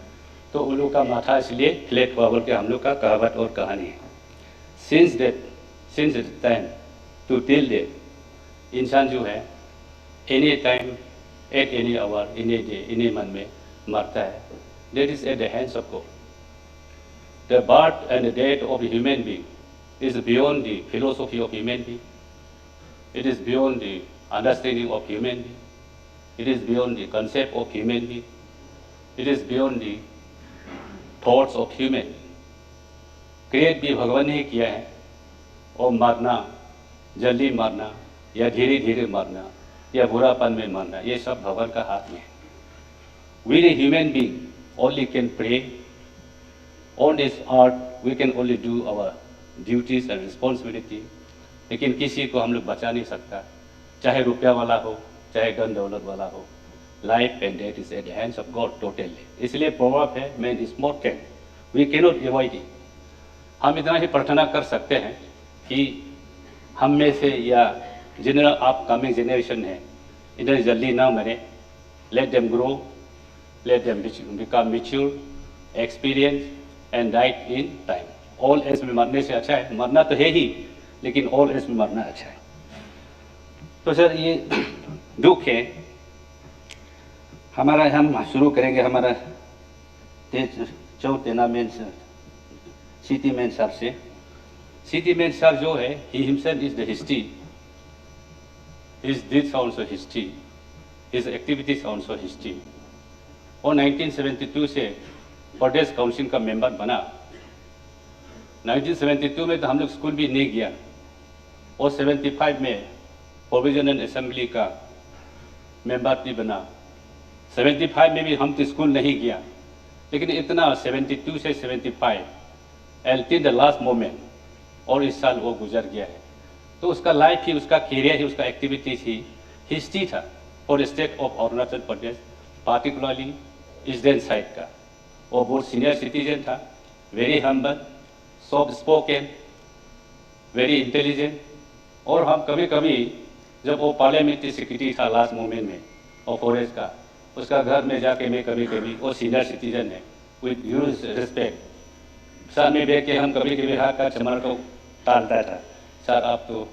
तो उल्लू का माथा इसलिए फ्लैट हुआ बोल के हम लोग का कहावत और कहानी है। Since time to till date इंसान जो है any time at any hour any day any month में मरता है। That is at the hands of God. The birth and the death of a human being is beyond the philosophy of human being, it is beyond the understanding of human being, it is beyond the concept of human being, it is beyond the thoughts of human. Create भी भगवान ने ही किया है, और मरना, जल्दी मरना या धीरे धीरे मरना या बुरापन में मरना, ये सब भगवान का हाथ में है। We the human being only can pray on this earth, we can only do our duties and responsibility, लेकिन किसी को हम लोग बचा नहीं सकता, चाहे रुपया वाला हो चाहे धन दौलत वाला हो। Life and death is at the hands of God totally. इसलिए प्रोवर्ब है, man is mortal, we cannot avoid it. हम इतना ही प्रार्थना कर सकते हैं कि हम में से या जनरल अपकमिंग जनरेशन है, इन्हें जल्दी ना मरे, let them grow, let them become mature, experience and die in time. All age में मरने से अच्छा है, मरना तो है ही, लेकिन all एज में मरना अच्छा है। तो सर ये दुख है हमारा। हम शुरू करेंगे हमारा तेना मेन सिटी मेन सर से। सिटी मेन सर जो है, he himself is the history, his deeds are also history, his activities are also history। और 1972 से प्रदेश काउंसिल का मेंबर बना। 1972 में तो हम लोग स्कूल भी नहीं गया, और 75 में प्रोविजनल असेंबली का मेंबर भी बना। 75 में भी हम तो स्कूल नहीं गया, लेकिन इतना 72 से 75 एल्टी द लास्ट मोमेंट, और इस साल वो गुजर गया है। तो उसका लाइफ ही, उसका कैरियर ही, उसका एक्टिविटीज ही हिस्ट्री था for state of Arunachal Pradesh, particularly eastern side का। वो बहुत सीनियर सिटीजन था, very humble, soft spoken, very intelligent. और हम कभी कभी जब वो पार्लियामेंट्री सेक्रेटरी था लास्ट मोमेंट में और फॉरेस्ट का, उसका घर में जाके मैं कभी कभी, वो सीनियर सिटीजन है, विद ह्यूज रिस्पेक्ट सर में बैठ के हम कभी कभी हाथ का चमड़ को टालता था, सर आप तो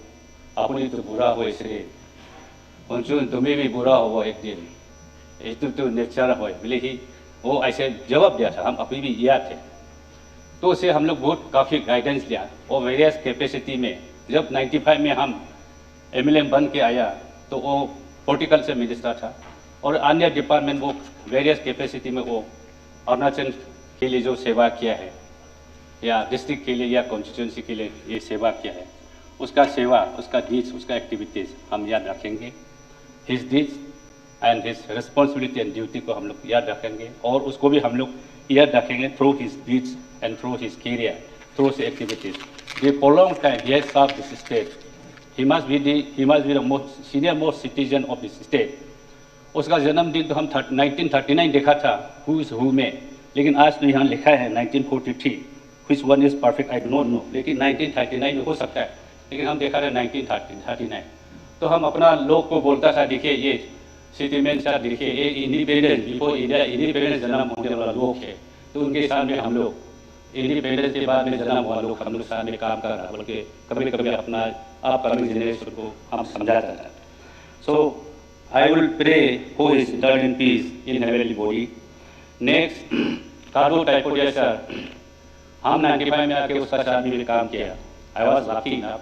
अपनी तो बुरा हो इसलिए तुम्हें भी बुरा हो वो एक दिन, तो नेचर हो बोले ही, वो ऐसे जवाब दिया था। हम अभी भी याद थे। तो उसे हम लोग बहुत काफ़ी गाइडेंस लिया, और वेरियस कैपेसिटी में जब 95 में हम MLM बन के आया तो वो हॉर्टिकल्चर मिनिस्टर था, और अन्य डिपार्टमेंट वो वेरियस कैपेसिटी में वो अरुणाचल के लिए जो सेवा किया है, या डिस्ट्रिक्ट के लिए या कॉन्स्टिट्यूंसी के लिए ये सेवा किया है, उसका सेवा, उसका डीड्स, उसका एक्टिविटीज़ हम याद रखेंगे। His deeds and his responsibility and duty को हम लोग याद रखेंगे, और उसको भी हम लोग याद रखेंगे through his deeds and through his career, through his activities. The for long time he has served this state, he must be the most senior most citizen of this state। उसका जन्मदिन तो हम 1939 देखा था who is who में, लेकिन आज तो यहाँ लिखा है 1943, which one is perfect I do not know, लेकिन 1939 में हो सकता है, लेकिन हम देखा था 1939। तो हम अपना लोग को बोलता था, देखिए ये सिटी में सर, देखिए ये इंडिपेंडेंस बिफोर इंडिया इंडिपेंडेंस जन्म होने वाला लोग है, तो उनके सामने हम लोग इंडिपेंडेंस के बाद में जन्म हुआ लोग हम लोग सामने काम कर रहा, बल्कि कभी कभी अपना अपकमिंग जनरेशन को हम समझाता था। So I will pray for his eternal peace in heavenly body. Next Kardo Taipodia sir, हम 95 में आके उसका साथ में काम किया। I was lucky enough,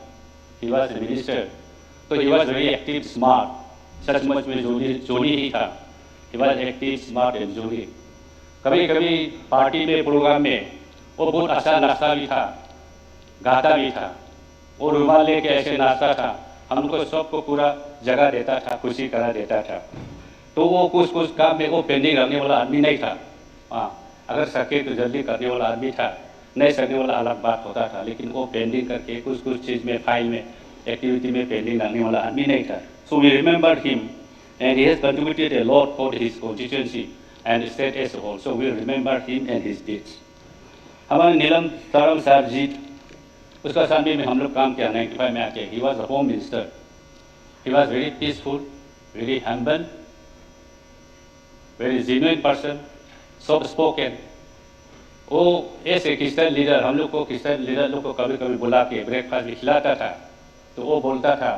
he was a minister, तो he was very active smart, सचमुच में जोड़ी ही था। He was active smart and जोड़ी। कभी कभी पार्टी में प्रोग्राम में वो बहुत अच्छा नाश्ता भी था, गाता भी था, और रुमाल लेके ऐसे नाचता था, हम लोग सबको पूरा जगह देता था, खुशी करा देता था। तो वो कुछ काम में वो पेंडिंग रखने वाला आदमी नहीं था। हाँ, अगर सके तो जल्दी करने वाला आदमी था, नहीं सकने वाला अलग बात होता था, लेकिन वो पेंडिंग करके कुछ चीज़ में, फाइल में, एक्टिविटी में पेंडिंग रखने वाला आदमी नहीं था। So we remember him and he has contributed a lot for his constituency and state as whole. So we remember him and his deeds. हमारे नीलम तारम साहब जी, उसका सामने में हम लोग काम किया 95 में आके। He was a home minister, he was very peaceful, very humble, very genuine person, soft spoken. वो ऐसे क्रिश्चियन लीडर, हम लोग को क्रिश्चियन लीडर लोग को कभी कभी बुला के ब्रेकफास्ट भी खिलाता था, तो वो बोलता था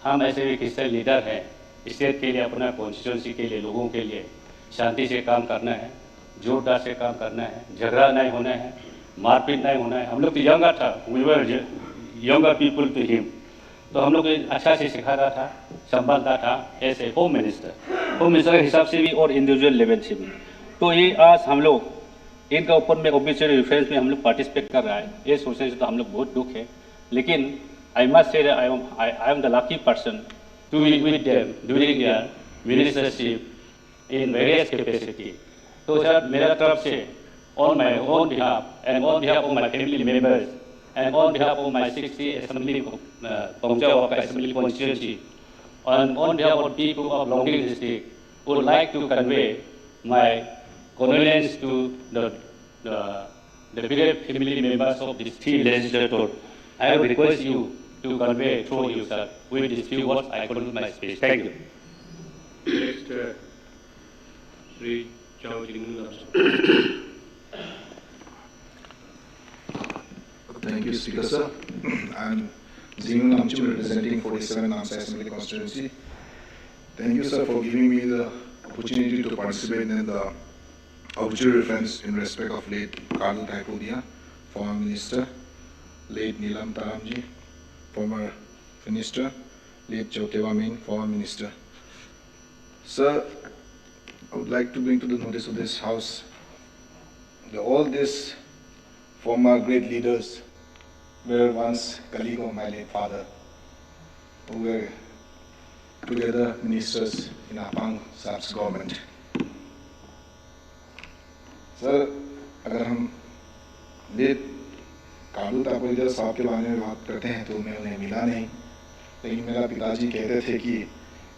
हम ऐसे भी क्रिश्चियन लीडर हैं, स्टेट के लिए, अपना कॉन्स्टिट्यूंसी के लिए, लोगों के लिए शांति से काम करना है, जोरदार से काम करना है, झगड़ा नहीं होना है, मारपीट नहीं होना है। हम लोग तो यंगर था, we were younger people to him, तो हम लोग अच्छा से सिखाता था, संभालता था एज ए होम मिनिस्टर के हिसाब से भी और इंडिविजुअल लेवल से भी। तो ये आज हम लोग इनका ऊपर में ऑब्वियसली रेफरेंस में हम लोग पार्टिसिपेट कर रहा है, ये सोचने से तो हम लोग बहुत दुख है। लेकिन I must say I am the lucky person to be with them during their ministership in various capacity. तो सर मेरा तरफ से on my own behalf and on behalf of my family members and on behalf of my 60 assembly assembly constituency and on behalf of people of Longding district, would like to convey my condolence to the bereaved family members of these three legislators. I would request you to convey through you, sir. With these few words, I conclude my speech. Thank you. Next, Sri Chao Jingnu. Thank you, Speaker sir. I'm Jingnu Namchum, representing 47 Namsai Assembly constituency. Thank you, sir, for giving me the opportunity to participate in the obituary reference in respect of late Karl Taipodia, former minister, late Nilam Taramji, former minister, late Chautewa Main, former minister. Sir, I would like to bring to the notice of this House that all these former great leaders were once colleagues of my late father, who were together ministers in Apang Saab's government. Sir, अगर हम late Kalu ताकोदिया साहब के बारे में बात करते हैं तो मैं उन्हें मिला नहीं, लेकिन मेरा पिताजी कहते थे कि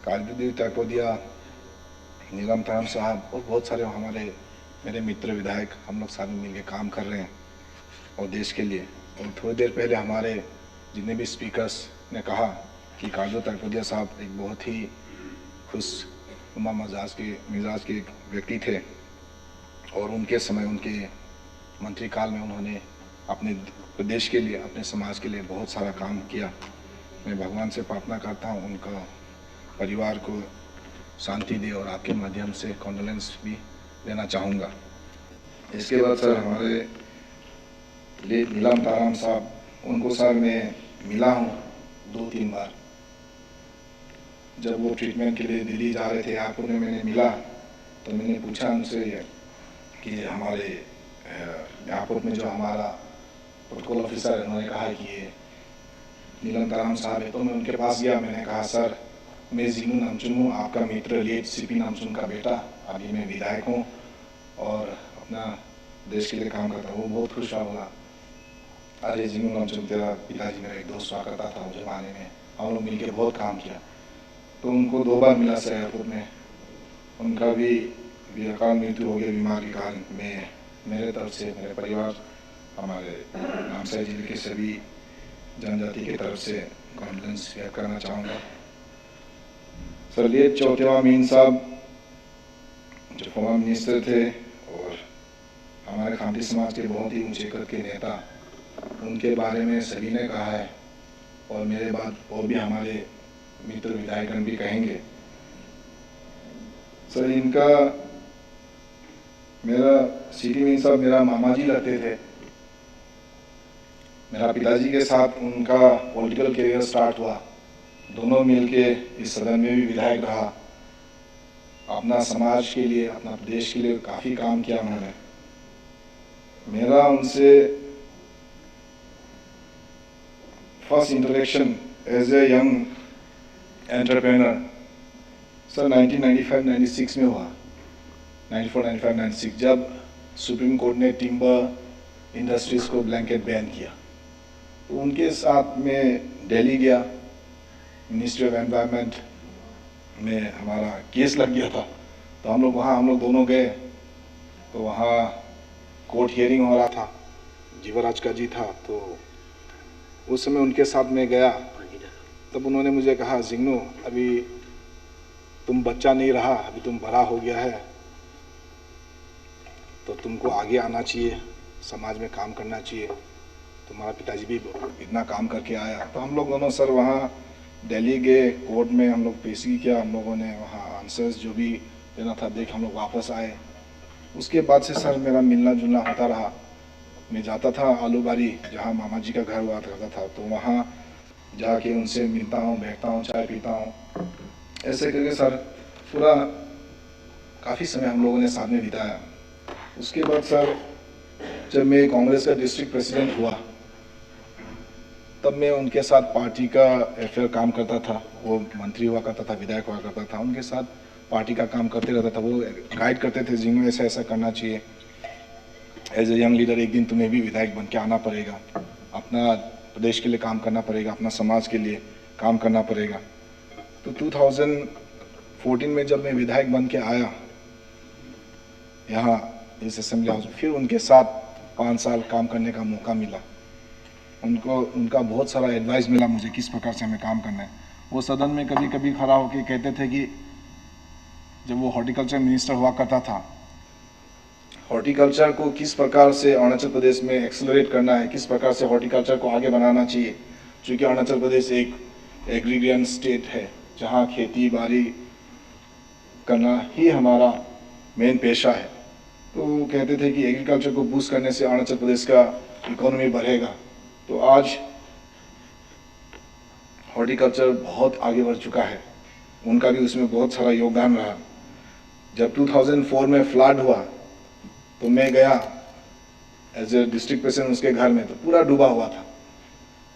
कालू ताकोदिया, नीलम तारम साहब और बहुत सारे हमारे मेरे मित्र विधायक हम लोग साथ में मिलकर काम कर रहे हैं और देश के लिए। और थोड़ी देर पहले हमारे जितने भी स्पीकर्स ने कहा कि कालू ताकोदिया साहब एक बहुत ही खुशनुमा मिजाज के व्यक्ति थे और उनके समय उनके मंत्रीकाल में उन्होंने अपने प्रदेश के लिए, अपने समाज के लिए बहुत सारा काम किया। मैं भगवान से प्रार्थना करता हूँ उनका परिवार को शांति दे और आपके माध्यम से कॉन्डोलेंस भी देना चाहूँगा। इसके बाद सर हमारे लेट नीलम ताराम साहब, उनको सर मैं मिला हूँ 2-3 बार। जब वो ट्रीटमेंट के लिए दिल्ली जा रहे थे, एयरपोर्ट में मैंने मिला तो मैंने पूछा उनसे कि हमारे एयरपोर्ट में जो हमारा प्रोटोकॉल ऑफिसर है, उन्होंने कहा कि ये नीलम ताराम साहब है। तो मैं उनके पास गया, मैंने कहा सर मैं जिंगनू नामचुन हूँ, आपका मित्र लेट सीपी नामचुन का बेटा, अभी मैं विधायक हूँ और अपना देश के लिए काम करता हूँ। वो बहुत खुश हुआ, बोला अरे जिंगनू नामचुन तेरा पिताजी मेरा एक दोस्त हुआ करता था, मुझे जमाने में हम लोग मिलकर बहुत काम किया। तो उनको 2 बार मिला सर एयरपोर्ट में। उनका भी अकाल मृत्यु हो गया बीमारी के कारण। मैं मेरे तरफ से, मेरे परिवार, हमारे नामसाई जिले के सभी जनजाति की तरफ से कॉन्डोलेंस व्यक्त करना चाहूँगा। सर लेट चौतेवा मीन साहब जो फॉर्मर मिनिस्टर थे और हमारे खामती समाज के बहुत ही ऊंचे कद के नेता, उनके बारे में सभी ने कहा है और मेरे बाद और भी हमारे मित्र विधायकगण भी कहेंगे। सर इनका, मेरा सीटी मीन साहब मेरा मामा जी लगते थे। मेरा पिताजी के साथ उनका पॉलिटिकल करियर स्टार्ट हुआ, दोनों मिलके इस सदन में भी विधायक रहा, अपना समाज के लिए, अपना देश के लिए काफ़ी काम किया उन्होंने। मेरा उनसे first interaction as a young entrepreneur sir 1995-96 में हुआ, 94-95-96, जब सुप्रीम कोर्ट ने टिम्बर इंडस्ट्रीज को ब्लैंकेट बैन किया। तो उनके साथ में दिल्ली गया, मिनिस्ट्री ऑफ एनवायरनमेंट में हमारा केस लग गया था। तो हम लोग दोनों गए, तो वहाँ कोर्ट हियरिंग हो रहा था, जीवराज का जी था। तो उस समय उनके साथ में गया, तब उन्होंने मुझे कहा जिंगनू अभी तुम बच्चा नहीं रहा, अभी तुम बड़ा हो गया है, तो तुमको आगे आना चाहिए, समाज में काम करना चाहिए। तुम्हारा पिताजी भी इतना काम करके आया। तो हम लोग दोनों सर वहाँ दिल्ली गए, कोर्ट में हम लोग पेशी किया, हम लोगों ने वहाँ आंसर्स जो भी देना था देख हम लोग वापस आए। उसके बाद से सर मेरा मिलना जुलना होता रहा। मैं जाता था आलूबारी, जहाँ मामा जी का घर हुआ करता था, तो वहाँ जाके उनसे मिलता हूँ, बैठता हूँ, चाय पीता हूँ। ऐसे करके सर पूरा काफ़ी समय हम लोगों ने साथ में बिताया। उसके बाद सर जब मैं कांग्रेस का डिस्ट्रिक्ट प्रेसिडेंट हुआ, तब मैं उनके साथ पार्टी का अफेयर काम करता था। वो मंत्री हुआ करता था, विधायक हुआ करता था, उनके साथ पार्टी का काम करते रहता था। वो गाइड करते थे, जिन्होंने ऐसा ऐसा करना चाहिए, एज ए यंग लीडर एक दिन तुम्हें भी विधायक बन के आना पड़ेगा, अपना प्रदेश के लिए काम करना पड़ेगा, अपना समाज के लिए काम करना पड़ेगा। तो 2014 में जब मैं विधायक बन के आया यहाँ इस असेंबली हाउस में, फिर उनके साथ 5 साल काम करने का मौका मिला। उनका बहुत सारा एडवाइस मिला मुझे किस प्रकार से हमें काम करना है। वो सदन में कभी कभी खड़ा होकर कहते थे कि जब वो हॉर्टिकल्चर मिनिस्टर हुआ करता था, हॉर्टिकल्चर को किस प्रकार से अरुणाचल प्रदेश में एक्सेलरेट करना है, किस प्रकार से हॉर्टिकल्चर को आगे बनाना चाहिए, क्योंकि अरुणाचल प्रदेश एक एग्रीरियन स्टेट है जहाँ खेती बाड़ी करना ही हमारा मेन पेशा है। तो वो कहते थे कि एग्रीकल्चर को बूस्ट करने से अरुणाचल प्रदेश का इकोनॉमी बढ़ेगा। तो आज हॉर्टिकल्चर बहुत आगे बढ़ चुका है, उनका भी उसमें बहुत सारा योगदान रहा। जब 2004 में फ्लड हुआ तो मैं गया एज ए डिस्ट्रिक्ट प्रेसिडेंट उसके घर में, तो पूरा डूबा हुआ था।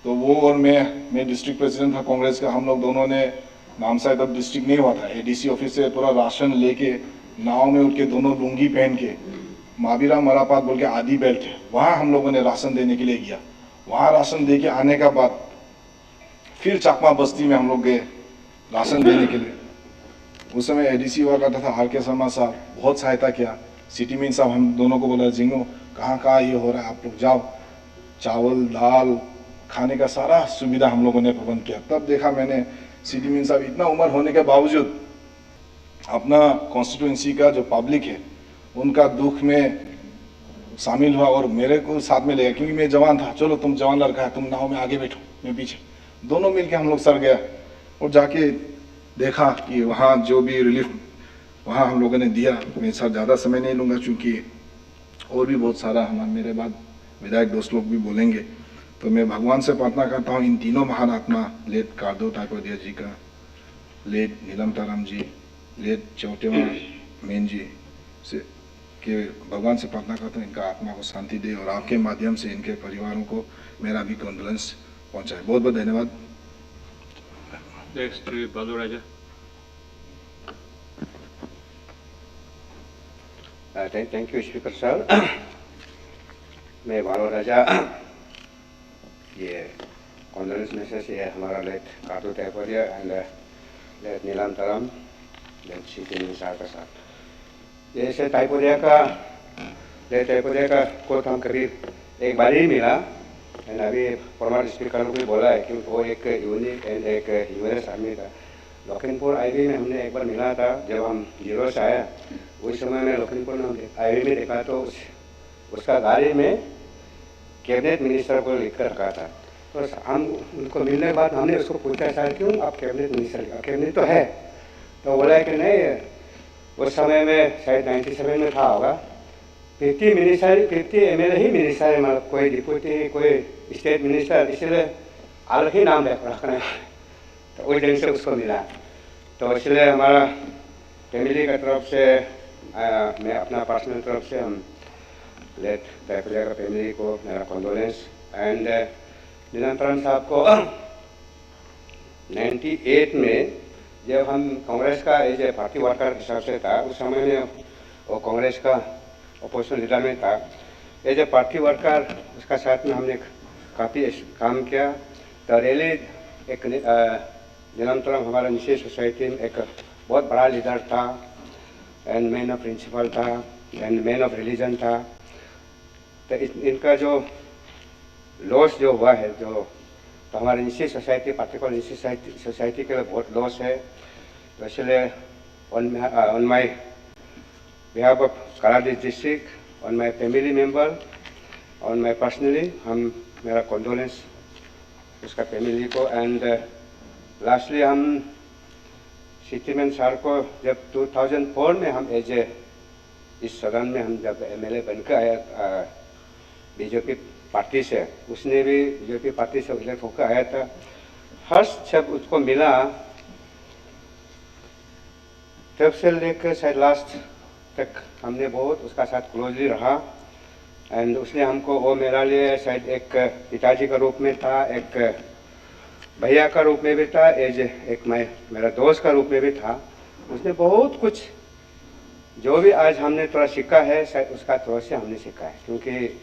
तो वो और मैं डिस्ट्रिक्ट प्रेसिडेंट था कांग्रेस का, हम लोग दोनों ने, नामसाई तब डिस्ट्रिक्ट नहीं हुआ था, एडीसी ऑफिस से पूरा राशन लेके नाव में उठ के दोनों लुंगी पहन के माबिरा मरापात बोल के आदि बेल्ट है, वहाँ हम लोगों ने राशन देने के लिए गया। वहाँ राशन दे के आने का बाद फिर चाकमा बस्ती में हम लोग गए राशन देने के लिए। उस समय एडीसी हुआ करता था आर के शर्मा साहब, बहुत सहायता किया। सिटी मीन साहब हम दोनों को बोला, जिंगो कहाँ कहाँ ये हो रहा है, आप लोग जाओ, चावल दाल खाने का सारा सुविधा हम लोगों ने प्रबंध किया। तब देखा मैंने सिटी मीन साहब इतना उम्र होने के बावजूद अपना कॉन्स्टिट्यूएंसी का जो पब्लिक है उनका दुख में शामिल हुआ और मेरे को साथ में ले गया, क्योंकि मैं जवान था। चलो तुम जवान लड़का है, तुम नाव में आगे बैठो, मैं पीछे, दोनों मिलके हम लोग सर गया और जाके देखा कि वहाँ जो भी रिलीफ वहाँ हम लोगों ने दिया। मैं सर ज़्यादा समय नहीं लूँगा क्योंकि और भी बहुत सारा मेरे बाद विधायक दोस्त लोग भी बोलेंगे। तो मैं भगवान से प्रार्थना करता हूँ इन तीनों महान आत्मा, लेट कारदो टाइपोदिया जी का, लेट नीलम ताराम जी, लेट चौटेवा मेन जी से, कि भगवान से प्रार्थना करता हूँ इनका आत्मा को शांति दे और आपके माध्यम से इनके परिवारों को मेरा भी कॉन्डोलेंस पहुँचाए। बहुत बहुत धन्यवाद। Next Balu Raja. Thank you speaker sir. मैं बालू राजा, ये कॉन्डोलेंस मैसेज ये हमारा late Kardo Taipodia and late Neelam Taram, late city minister के साथ। जैसे टाइपोडिया का कोट हम कभी एक बार ही मिला, एंड अभी फॉर्मर स्पीकर को भी बोला है कि वो एक यूनिक एंड एक ह्यूमरस आदमी था। लखीमपुर आईवी में हमने एक बार मिला था जब हम जीरो से आया, उस समय में लखीमपुर में आईवी में देखा तो उसका गाड़ी में कैबिनेट मिनिस्टर को लिख कर रखा था। तो हम उनको मिलने के बाद हमने उसको पूछा सर क्यों आप कैबिनेट मिनिस्टर, कैबिनेट तो है, तो बोला कि नहीं उस समय में शायद 97 में था होगा, 50 एमएलए ही मिनिस्टर है, मतलब कोई डिप्यूटी कोई स्टेट मिनिस्टर, इसलिए अलग ही नाम रखना है। तो उस ढंग से उसको मिला। तो इसलिए हमारा फैमिली की तरफ से मैं अपना पर्सनल तरफ से हम लेट टाइपोडिया का फैमिली को मेरा कॉन्डोलेंस एंड निरंतरम साहब को 98 में जब हम कांग्रेस का एज ए पार्टी वर्कर के हिसाब से था, उस समय में वो कांग्रेस का अपोजिशन लीडर में था। एज ए पार्टी वर्कर उसका साथ में हमने काफ़ी काम किया। तो रैली एक निरंतरम हमारा निश्चित सोसाइटी में एक बहुत बड़ा लीडर था एंड मैन ऑफ प्रिंसिपल था एंड मैन ऑफ रिलीजन था। तो इनका जो लॉस जो हुआ है, जो तो हमारे निश्चित सोसाइटी, पार्टिकुलर निश्चित सोसाइटी के लिए बहुत लॉस है। तो इसलिए on my behalf of Karadi district, on my family member, on my personally, हम मेरा कॉन्डोलेंस उसका फैमिली को। एंड लास्टली हम सिटीमैन सर को जब 2004 में हम एज ए इस सदन में हम जब एमएलए बनकर आया बीजेपी पार्टी से, उसने भी बीजेपी पार्टी से इलेक्ट होकर आया था। हर्ष जब उसको मिला तब से लेकर शायद लास्ट तक हमने बहुत उसका साथ क्लोजली रहा एंड उसने हमको, वो मेरा लिए शायद एक पिताजी का रूप में था, एक भैया का रूप में भी था, एज एक मेरा दोस्त का रूप में भी था। उसने बहुत कुछ जो भी आज हमने थोड़ा सीखा है शायद उसका थोड़ा से हमने सीखा है, क्योंकि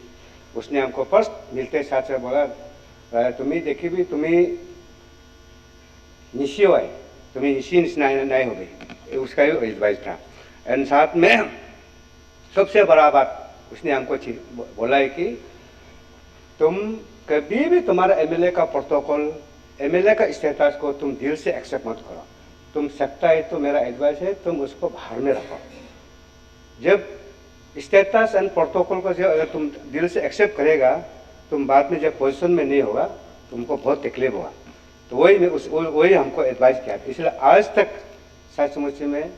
उसने हमको फर्स्ट मिलते साथ से बोला तुम्हें देखी भी तुम्हें निशी हो, तुम्हें निशी नहीं हो गई, उसका ही एडवाइस था। एंड साथ में सबसे बड़ा बात उसने हमको बोला है कि तुम कभी भी तुम्हारा एमएलए का प्रोटोकॉल, एमएलए का स्टेटस को तुम दिल से एक्सेप्ट मत करो। तुम सकता है तो मेरा एडवाइस है तुम उसको बाहर में रखो। जब स्टेटस एंड प्रोटोकॉल को जब अगर तुम दिल से एक्सेप्ट करेगा, तुम बाद में जब पोजीशन में नहीं होगा तुमको बहुत तकलीफ होगा। तो वही हमको एडवाइस किया। इसलिए आज तक सचमुच में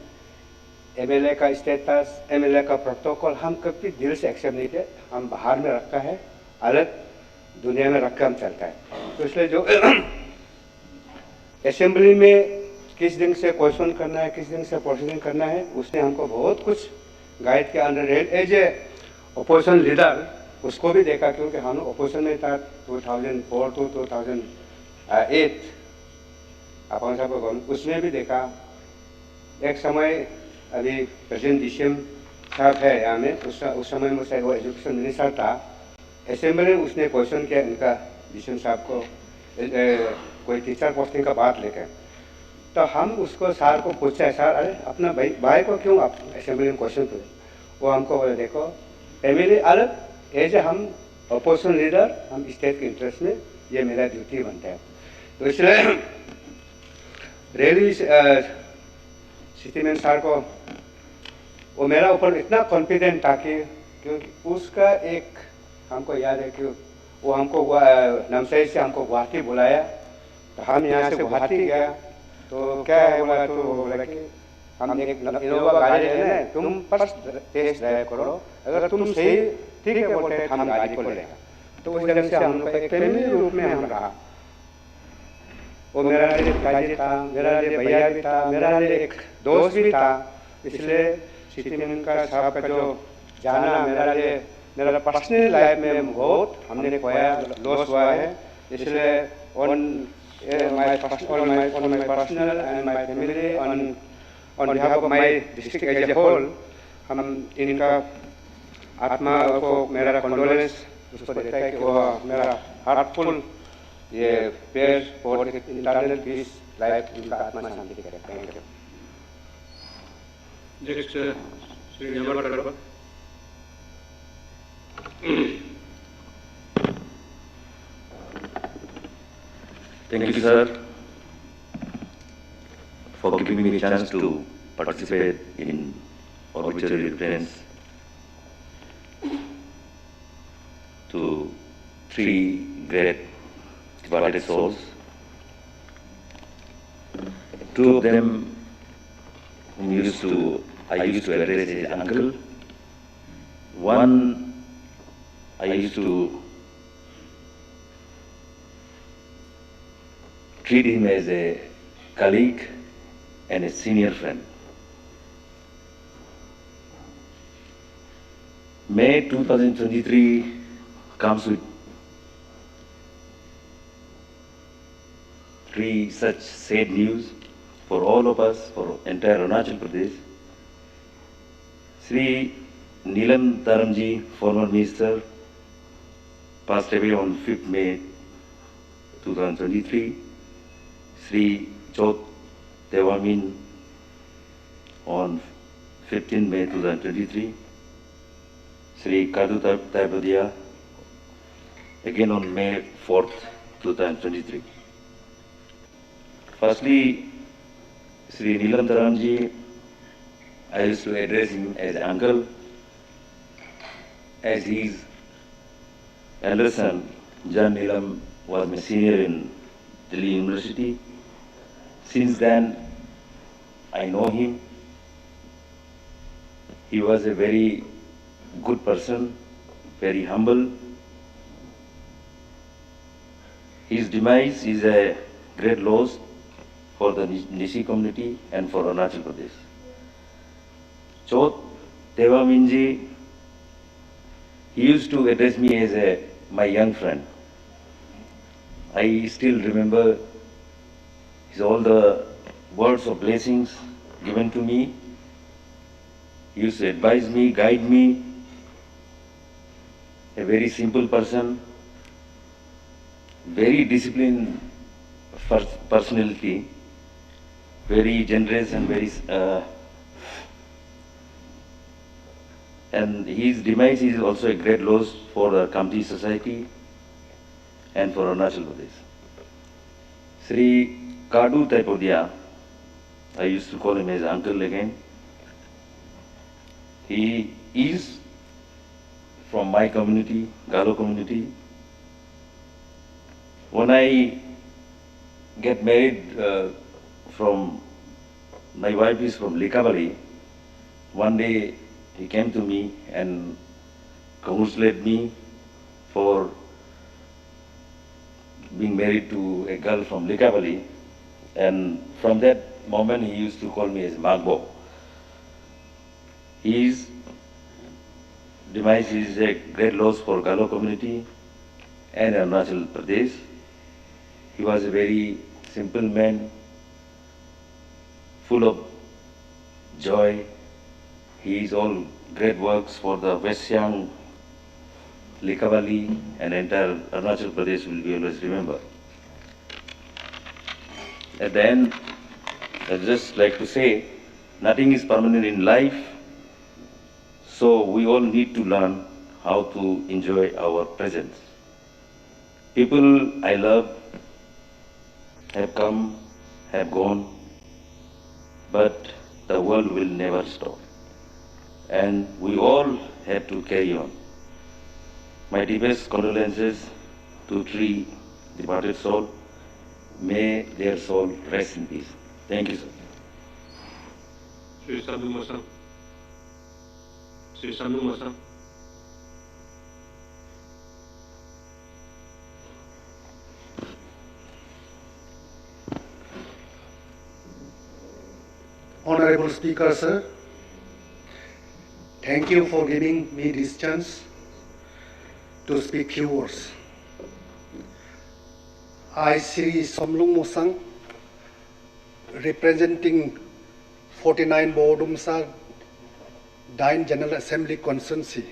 एमएलए का स्टेटस, एमएलए का प्रोटोकॉल हम कभी दिल से एक्सेप्ट नहीं किया। हम बाहर में रखा है, अलग दुनिया में रखकर हम चलता है। तो इसलिए जो असेंबली में किस दिन से क्वेश्चन करना है, किस दिन से प्रोसीडिंग करना है, उसने हमको बहुत कुछ गाइड किया। Under as a opposition leader उसको भी देखा, क्योंकि हम अपोजिशन में था 2004 to 2008 अपन सबको, उसमें भी देखा। एक समय अभी प्रेसिडेंट डीसीएम साहब है यहाँ में, उस समय में शायद वो एजुकेशन मिनिस्टर था। असेंबली में उसने क्वेश्चन किया इनका डीसीएम साहब को, कोई टीचर पोस्टिंग का बात लेकर। तो हम उसको सर को पूछा है, सर अरे अपना भाई को क्यों आप असेंबली में क्वेश्चन पूछे? वो हमको बोले देखो एमएलए अलग, एज हम अपोजिशन लीडर, हम स्टेट के इंटरेस्ट में ये मेरा ड्यूटी बनता है। तो इसलिए रेली सिटीमैन सर को वो मेरा ऊपर इतना कॉन्फिडेंट था कि क्योंकि उसका एक हमको याद है कि वो हमको नमसाई से हमको गुवाहाटी बुलाया। तो हम यहाँ से गुवाहाटी गया तो क्या है बोला, तो बोला कि हम एक इनोवा गाड़ी लेना है, तुम फर्स्ट टेस्ट ड्राइव करो, अगर तुम सही ठीक है बोलते हैं हम गाड़ी को लेगा। तो उस ढंग से हम लोग एक फैमिली रूप में हम रहा। वो मेरा लिए पिताजी था, मेरा लिए भैया भी था, मेरा लिए एक दोस्त भी था। इसलिए सिटीमैन का साहब का जो जाना मेरा पर्सनल लाइफ में बहुत हमने खोया, लॉस हुआ है। इसलिए on my personal and my family, on behalf of my district as a whole, हम इनका आत्मा को मेरा कंडोलेंस उसको देता है कि वो मेरा हार्टफुल ये prayer for internal peace life, इनका आत्मा शांति करे। Thank you. Next, Sri Nyamarkarapa. Thank you, sir, for giving me a chance to participate in obituary reference to three great departed souls. Two of them I used to address as uncle. One I used to treat him as a colleague and a senior friend. May 2023 comes with three such sad news for all of us, for entire Arunachal Pradesh. Sri Neelam Taramji, former minister, passed away on 5th May 2023. Sri Chot Devamin on 15 May 2023. Sri Kadu Taibadia again on May 4th 2023. Firstly, Sri Neelam Taramji, I used to address him as uncle, as his elder son, Jan Neelam, was my senior in Delhi University. Since then, I know him. He was a very good person, very humble. His demise is a great loss for the Nishi community and for Arunachal Pradesh. Chot Devaminji, he used to address me as my young friend. I still remember all the words of blessings given to me. He used to advise me, guide me. A very simple person, very disciplined personality, very generous and and his demise is also a great loss for the Kamti society. and for Arunachal Pradesh. Sri Kadu Taipodia, I used to call him as uncle again. He is from my community, Galo community. When I get married from, my wife is from Likavali, one day he came to me and congratulated me for being married to a girl from Likavali, and from that moment he used to call me as Magbo. His demise is a great loss for Galo community and Arunachal Pradesh. He was a very simple man, full of joy. He is all great works for the West Siang, Likavali, and entire Arunachal Pradesh will be always remembered. At the end, I'd just like to say, nothing is permanent in life, so we all need to learn how to enjoy our present. People I love have come, have gone, but the world will never stop. And we all have to carry on. My deepest condolences to three departed souls. May their soul rest in peace. Thank you, sir. Sri Sanu Masam. Sri Sanu Masam. Honorable Speaker, sir, thank you for giving me this chance to speak few words. I, Sri Somlung Mosang, representing 49 Bodumsa Dine General Assembly Constituency.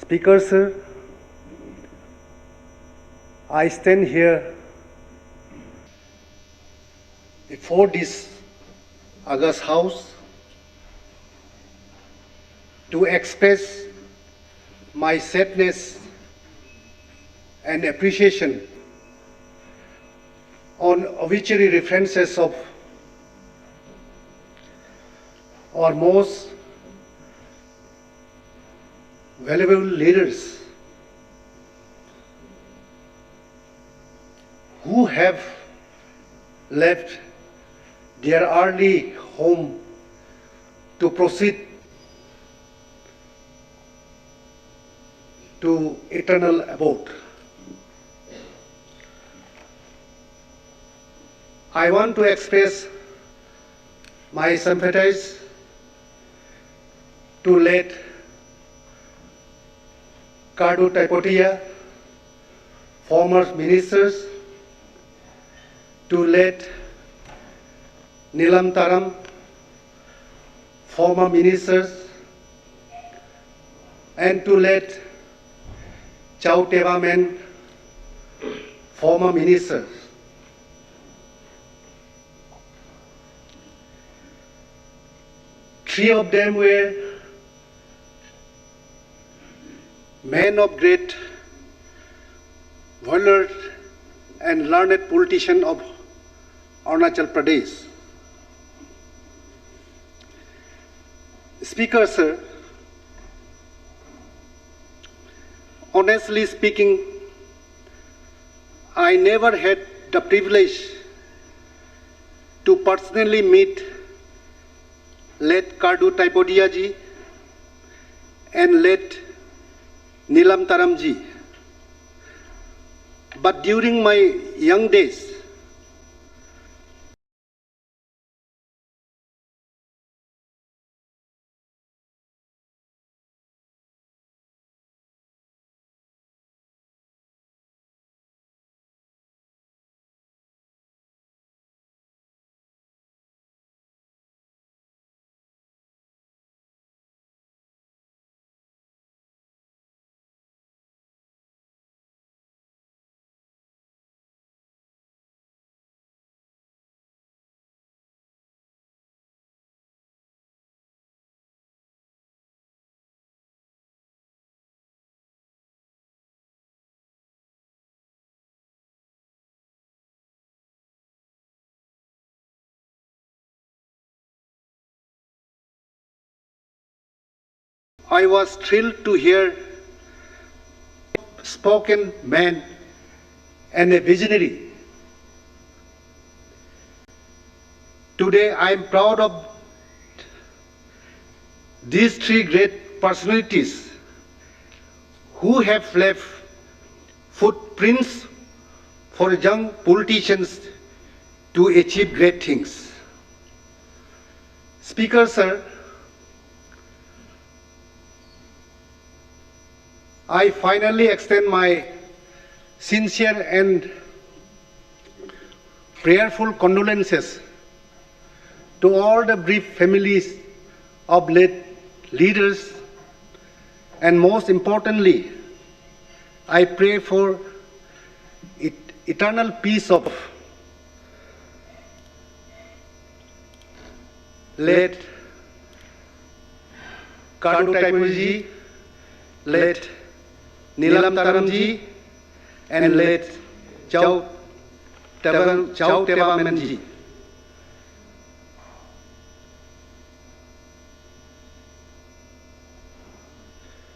Speaker, sir, I stand here before this August House to express my sadness and appreciation on obituary references of our most valuable leaders who have left their early home to proceed to eternal abode. I want to express my sympathies to late Kadu Taipotia, former ministers, to late Nilam Taram, former ministers, and to late Chau Teva Men, former ministers. Three of them were men of great valor and learned politician of Arunachal Pradesh. Speaker, sir, honestly speaking, I never had the privilege to personally meet late Kadu Taipodia ji and late Nilam Taram ji. But during my young days, I was thrilled to hear spoken man and a visionary. Today I am proud of these three great personalities who have left footprints for young politicians to achieve great things. Speaker, sir, I finally extend my sincere and prayerful condolences to all the bereaved families of late leaders, and most importantly, I pray for eternal peace of late Kadu Taipuji, late Nilam Taramji, and late Chao Tevamenji.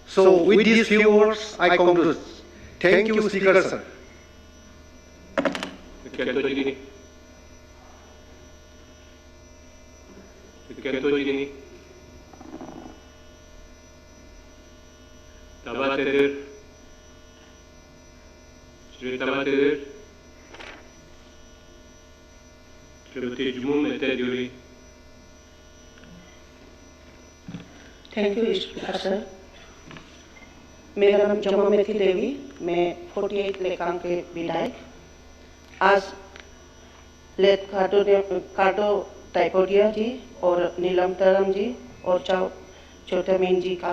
So with these few words, I conclude. Thank you, Speaker, sir. Thank you, Speaker, sir. मेरा नाम जमामेथी देवी, मैं 48 लेकांग के विधायक। आज late कार्डो टाइपोडिया जी और नीलम तरम जी और चौटामीन जी का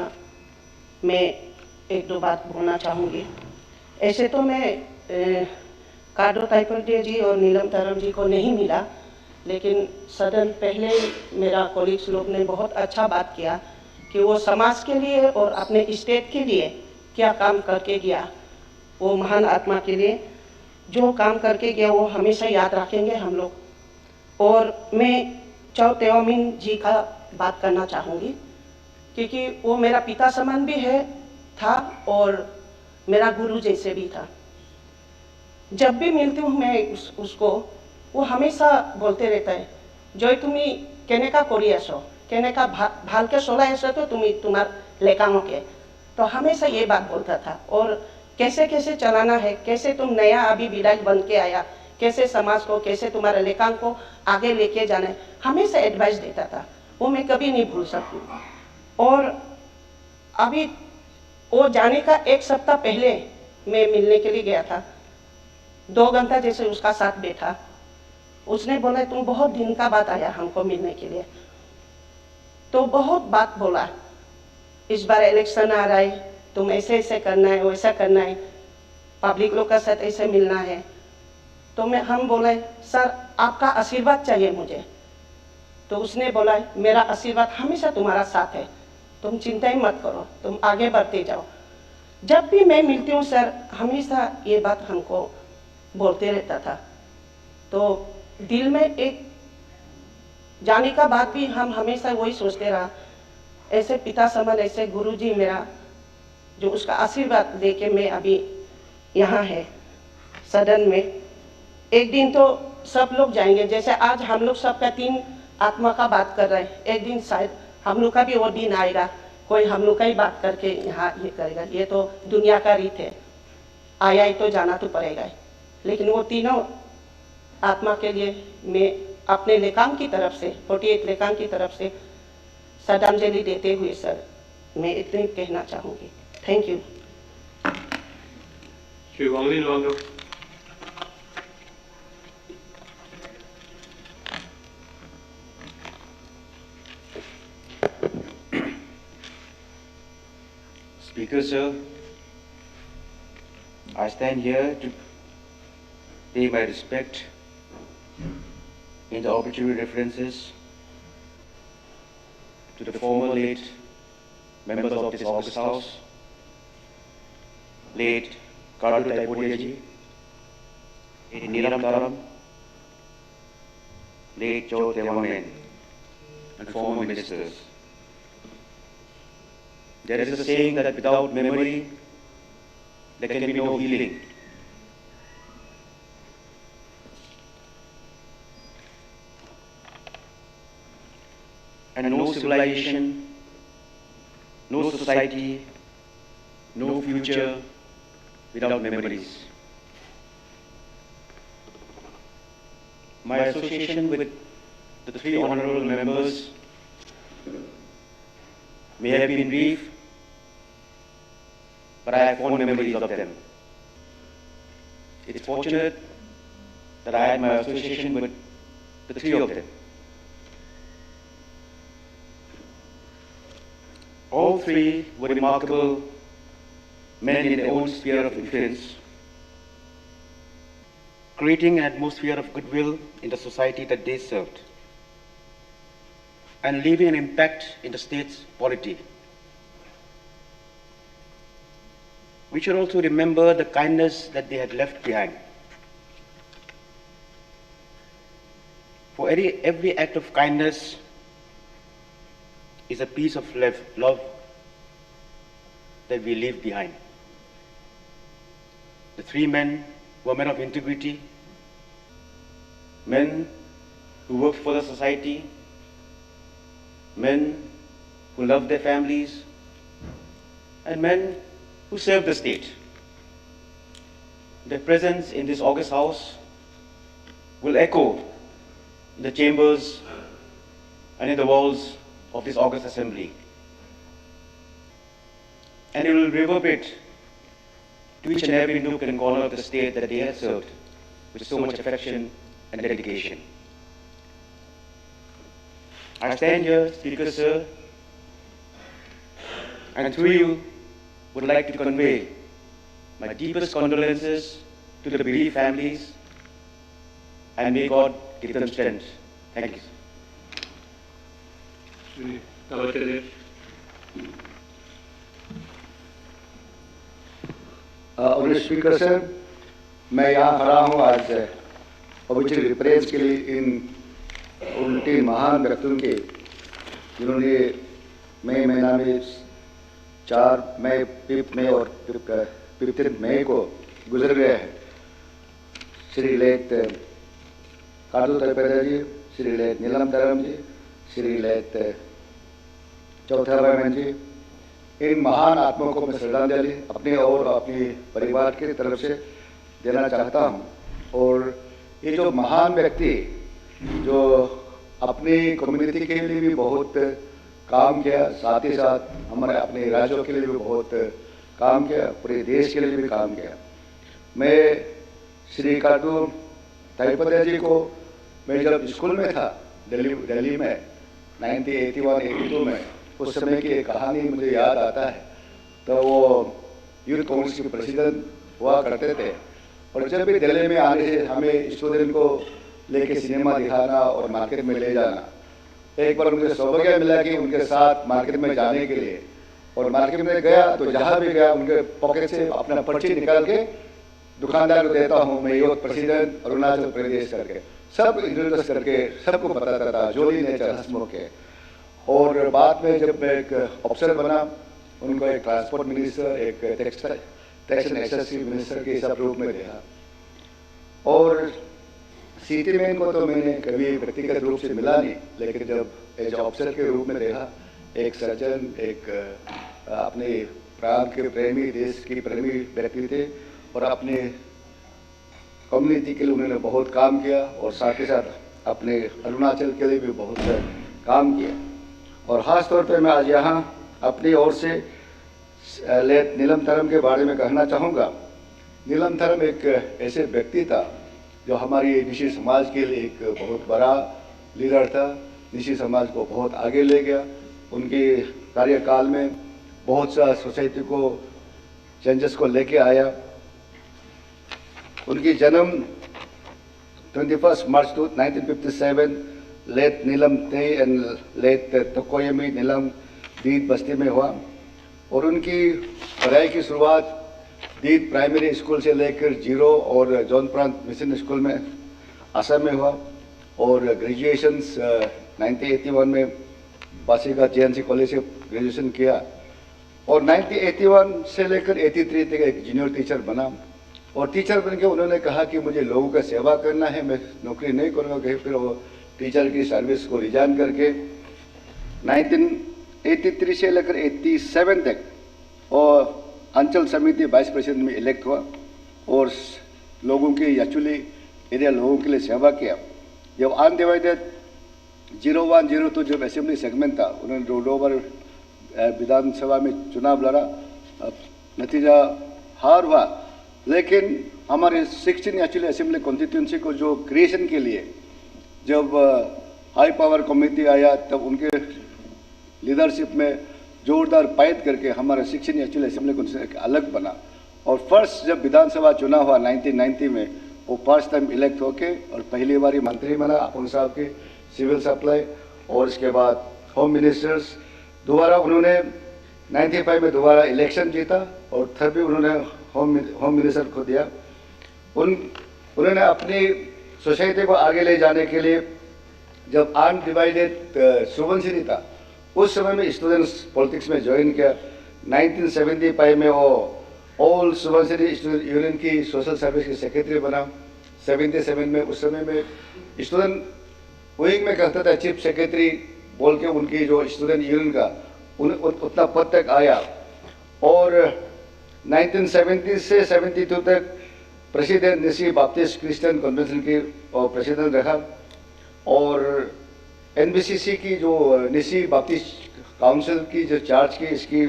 मैं एक दो बात बोलना चाहूँगी। ऐसे तो मैं कार्डो टाइपोडिया जी और नीलम तरम जी को नहीं मिला, लेकिन सदन पहले मेरा कॉलीग्स लोग ने बहुत अच्छा बात किया कि वो समाज के लिए और अपने स्टेट के लिए क्या काम करके गया। वो महान आत्मा के लिए जो काम करके गया वो हमेशा याद रखेंगे हम लोग। और मैं चाओ तेवामिन जी का बात करना चाहूँगी, क्योंकि वो मेरा पिता समान भी था और मेरा गुरु जैसे भी था। जब भी मिलती हूँ मैं उसको, वो हमेशा बोलते रहता है, जो तुम्ही केने का कोरी ऐसो, केने का भाल के सोला ऐसो तो तुम्हार लेकाओं के, तो हमेशा ये बात बोलता था। और कैसे कैसे चलाना है, कैसे तुम नया अभी विधायक बन के आया, कैसे समाज को, कैसे तुम्हारे लेकांग को आगे लेके जाना है, हमेशा एडवाइस देता था। वो मैं कभी नहीं भूल सकती। और अभी वो जाने का एक सप्ताह पहले मैं मिलने के लिए गया था। 2 घंटा जैसे उसका साथ बैठा, उसने बोला तुम बहुत दिन का बाद आया हमको मिलने के लिए, तो बहुत बात बोला। इस बार इलेक्शन आ रहा है, तुम ऐसे ऐसे करना है, वैसा करना है, पब्लिक लोग का साथ ऐसे मिलना है। तो हम बोले सर आपका आशीर्वाद चाहिए मुझे। तो उसने बोला मेरा आशीर्वाद हमेशा तुम्हारा साथ है, तुम चिंता ही मत करो, तुम आगे बढ़ते जाओ। जब भी मैं मिलती हूँ सर हमेशा ये बात हमको बोलते रहता था। तो दिल में एक जाने का बाद भी हम हमेशा वही सोचते रहा, ऐसे पिता समान, ऐसे गुरुजी मेरा जो उसका आशीर्वाद लेके मैं अभी यहाँ है सदन में। एक दिन तो सब लोग जाएंगे, जैसे आज हम लोग सबका 3 आत्मा का बात कर रहे हैं, एक दिन शायद हम लोग का भी वो दिन आएगा, कोई हम लोग का ही बात करके यहाँ ये करेगा। ये तो दुनिया का रीत है, आया ही तो जाना तो पड़ेगा ही। लेकिन वो तीनों आत्मा के लिए मैं अपने लेकांग की तरफ से, 48 लेकांग की तरफ से श्रद्धांजलि देते हुए सर मैं इतना ही कहना चाहूँगी। Thank you. Shri Wanglin Wango. Speaker, sir, I stand here to pay my respect in the opportunity references to the former late members of this August House, late Kadu Taipodia ji, Nilam Taram, late Joe Tewamen, and former ministers. There is a saying that without memory, there can be no healing. And no civilization, no society, no future without memories. My association with the three honorable members may have been brief, but I have fond memories of them. It's fortunate that I had my association with the three of them. All three were remarkable men in their own sphere of influence, creating an atmosphere of goodwill in the society that they served, and leaving an impact in the state's polity. We should also remember the kindness that they had left behind. For every act of kindness is a piece of love that we leave behind. The three men were men of integrity, men who worked for the society, men who loved their families, and men who served the state. Their presence in this august house will echo in the chambers and in the walls of this august assembly. And it will reverberate to each and every nook and corner of the state that they have served with so much affection and dedication. I stand here, Speaker Sir, and through you would like to convey my deepest condolences to the bereaved families, and may God give them strength. Thank you. Honorable Speaker Sir, मैं यहाँ खड़ा हूँ आज object represent के लिए उन तीन महान व्यक्तियों के जिन्होंने मई महीना में 4 मई 5 मई और 15 मई को गुजर गए हैं। श्री लेट कादू तलपेदा जी, श्री लेट नीलम तरम जी, श्री लेट चौथा भाईमन जी, इन महान आत्माओं को मैं श्रद्धांजलि अपने और अपने परिवार की तरफ से देना चाहता हूं। और ये जो महान व्यक्ति जो अपनी कम्युनिटी के लिए भी बहुत काम किया, साथ ही साथ हमारे अपने राज्यों के लिए भी बहुत काम किया, पूरे देश के लिए भी काम किया। मैं श्री काटू तलपेदा जी को मैं जब स्कूल में था दिल्ली में 1981-82 में, उस समय की एक कहानी मुझे याद आता है। तो वो यूथ कांग्रेस के प्रेसिडेंट हुआ करते थे, और जब भी दिल्ली में आने से हमें स्टूडेंट को लेके सिनेमा दिखाना और मार्केट में ले जाना। एक बार मुझे सौभाग्य मिला कि उनके साथ मार्केट में जाने के लिए, और मार्केट में गया तो जहाँ भी गया उनके पॉकेट से अपना पर्ची निकाल के दुकानदार को देता हूँ, मैं यूथ प्रेसिडेंट अरुणाचल प्रदेश करके, सब इंट्रोड्यूस करके सबको बताता था जोली नेचर हंसमुख के। और बाद में जब मैं एक अफसर बना, उनको एक ट्रांसपोर्ट मिनिस्टर, एक टैक्स एंड एक्साइज मिनिस्टर के सब रूप में देखा। और सिटी मैन को तो मैंने कभी व्यक्तिगत रूप से मिला नहीं, लेकिन जब एज अफसर के रूप में देखा, एक सज्जन, एक अपने प्रांत के प्रेमी, देश के प्रेमी व्यक्ति थे, और अपने कम्युनिटी के लिए उन्होंने बहुत काम किया, और साथ ही साथ अपने अरुणाचल के लिए भी बहुत काम किया। और ख़ास तौर पे मैं आज यहाँ अपनी ओर से लेट नीलम तरम के बारे में कहना चाहूँगा। नीलम तरम एक ऐसे व्यक्ति था जो हमारी निशी समाज के लिए एक बहुत बड़ा लीडर था, निशी समाज को बहुत आगे ले गया। उनके कार्यकाल में बहुत सा सोसाइटी को चेंजेस को लेके आया। उनकी जन्म 21 मार्च 1957 लेट नीलम थे एंड लेट तकोयमी नीलम दीद बस्ती में हुआ, और उनकी पढ़ाई की शुरुआत दीद प्राइमरी स्कूल से लेकर 0 और जॉन प्रांत मिशन स्कूल में असम में हुआ, और ग्रेजुएशंस 1981 में पासीघाट JNC कॉलेज से ग्रेजुएशन किया। और 1981 से लेकर 83 तक एक जूनियर टीचर बना, और टीचर बन के उन्होंने कहा कि मुझे लोगों का सेवा करना है, मैं नौकरी नहीं करूँगा कहीं। फिर वो टीचर की सर्विस को रिजाइन करके 1983 से लेकर 87 तक और अंचल समिति वाइस प्रेसिडेंट में इलेक्ट हुआ और लोगों की एक्चुअली एरिया लोगों के लिए सेवा किया। जब अनडिवाइडेड 0102 जब असेंबली सेगमेंट था, उन्होंने दो बार विधानसभा में चुनाव लड़ा, नतीजा हार हुआ। लेकिन हमारे 16 एक्चुअली असेंबली कॉन्स्टिट्यूंसी को जो क्रिएशन के लिए जब हाई पावर कमेटी आया, तब उनके लीडरशिप में जोरदार फाइट करके हमारा 16 एक्चुअली असेंबली कॉन्स्टिट्यूंसी अलग बना। और फर्स्ट जब विधानसभा चुनाव हुआ 1990 में, वो फर्स्ट टाइम इलेक्ट होके और पहली बार मंत्री बना अपन साहब के सिविल सप्लाई, और इसके बाद होम मिनिस्टर्स दोबारा उन्होंने 95 में दोबारा इलेक्शन जीता और तब भी उन्होंने होम मिनिस्टर को दिया। उन्होंने अपनी सोसाइटी को आगे ले जाने के लिए जब अनडिवाइडेड सुबनसिरी था, उस समय में स्टूडेंट्स पॉलिटिक्स में ज्वाइन किया। 1975 में वो ऑल सुबनसिरी स्टूडेंट यूनियन की सोशल सर्विस की सेक्रेटरी बना। 77 में उस समय में स्टूडेंट विंग में कहता था चीफ सेक्रेटरी बोल के, उनकी जो स्टूडेंट यूनियन का उतना पद तक आया। और 1970 से 72 तक प्रेसिडेंट निसी बाप्टिस्ट क्रिश्चियन कन्वेंशन की प्रेसिडेंट रहा। और एनबीसीसी की जो निसी बाप्टिस्ट काउंसिल की जो चार्ज की, इसकी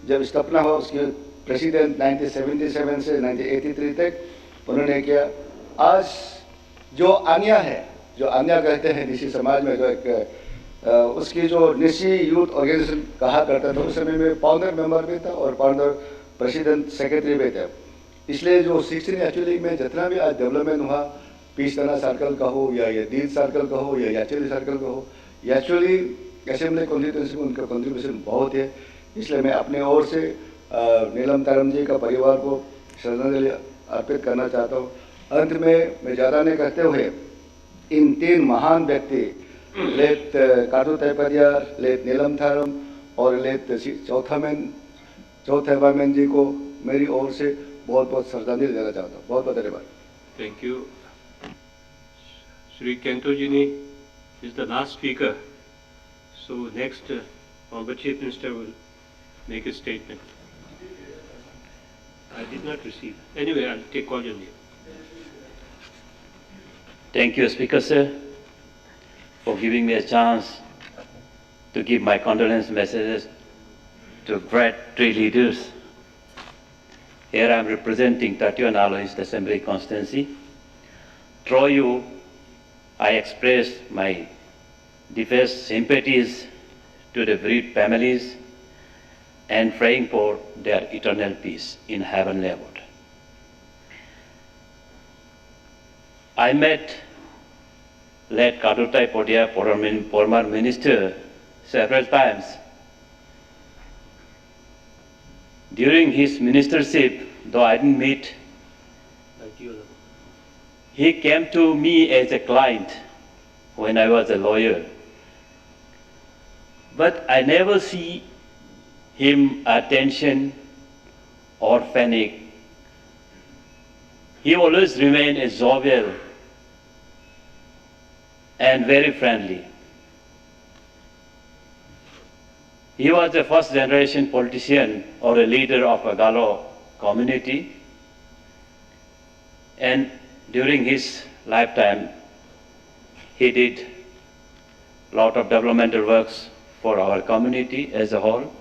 जब स्थापना हुआ, उसके प्रेसिडेंट 1977 से 1983 तक उन्होंने किया। आज जो अन्या है, जो अन्या कहते हैं निसी समाज में, जो एक उसकी जो निसी यूथ ऑर्गेनाइजेशन कहा करता था, उस समय में फाउंडर मेंबर भी था और फाउंडर प्रेसिडेंट सेक्रेटरी भी थे। इसलिए जो 16 एक्चुअली में जितना भी आज डेवलपमेंट हुआ, पीसतना सर्कल का हो या ये दीद सर्कल का हो या याचुली सर्कल का हो, एक्चुअली असेंबली कॉन्स्टिट्यूंसी में उनका कंट्रीब्यूशन बहुत है। इसलिए मैं अपने ओर से नीलम तारम जी का परिवार को श्रद्धांजलि अर्पित करना चाहता हूँ। अंत में मैं ज़्यादा नहीं कहते हुए इन 3 महान व्यक्ति, लेट काटू तैपरिया, लेट नीलम थारम और लेट चौथा मैन जी को मेरी ओर से बहुत बहुत श्रद्धांजलि देना चाहता हूँ। बहुत बहुत धन्यवाद। Thank you. Sri Kentojini is the last speaker. So next, Honorable Chief Minister will make a statement. I did not receive. Anyway, I'll take all your name. Thank you, Speaker Sir, for giving me a chance to give my condolence messages to great 3 leaders. Here I am representing 31 East Assembly constituency. Through you, I express my deepest sympathies to the bereaved families and praying for their eternal peace in heavenly abode. I met late Kadutai Podia, former minister, several times. During his ministership, though I didn't meet, he came to me as a client when I was a lawyer. But I never see him attention or panic. He always remained a jovial and very friendly. He was a first generation politician or a leader of a Galo community, and during his lifetime he did a lot of developmental works for our community as a whole.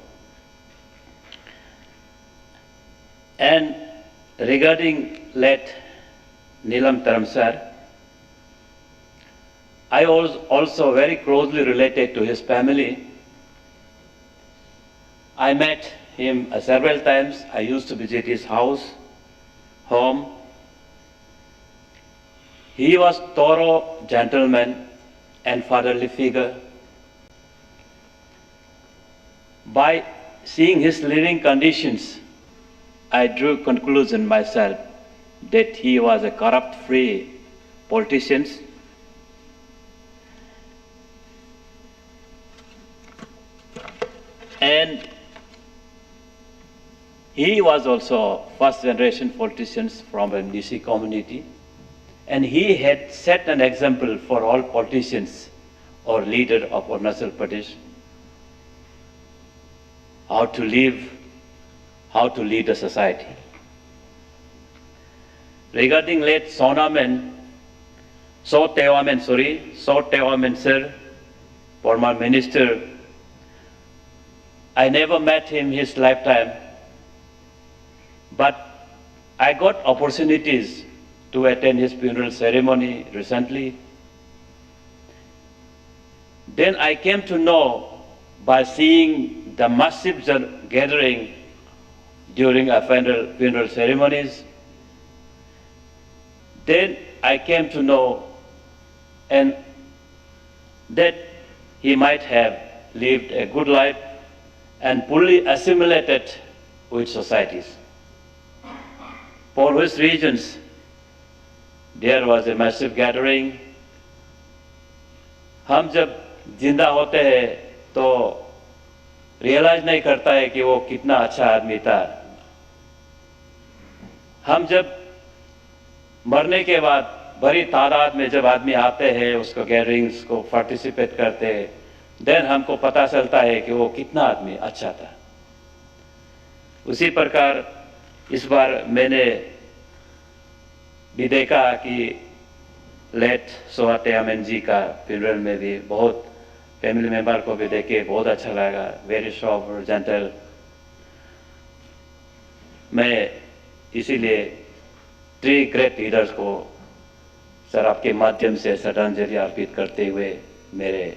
And regarding late Neelam Taram sir, I was also very closely related to his family. I met him several times. I used to visit his house, home. He was a thorough gentleman and fatherly figure. By seeing his living conditions, I drew conclusion myself that he was a corrupt-free politician. And he was also first generation politician from a Nisi community, and he had set an example for all politicians or leader of Arunachal Pradesh, how to live, how to lead a society. Regarding late Sonaman, Tewaman sir, former minister, I never met him his lifetime, but I got opportunities to attend his funeral ceremony recently. Then I came to know by seeing the massive gathering during a funeral ceremonies. Then I came to know and that he might have lived a good life and fully assimilated with societies. For which reasons there was a massive gathering. हम जब जिंदा होते हैं तो realise नहीं करता है कि वो कितना अच्छा आदमी था। हम जब मरने के बाद बड़ी तादाद में जब आदमी आते हैं उसको गैदरिंग्स को पार्टिसिपेट करते हैं, देन हमको पता चलता है कि वो कितना आदमी अच्छा था। उसी प्रकार इस बार मैंने भी देखा कि लेट सोहातेयामन जी का फ्यूनरल में भी बहुत फैमिली मेंबर को भी देखे बहुत अच्छा लगा, वेरी सॉफ्ट जेंटल। मैं इसीलिए 3 ग्रेट लीडर्स को सर आपके माध्यम से श्रद्धांजलि अर्पित करते हुए मेरे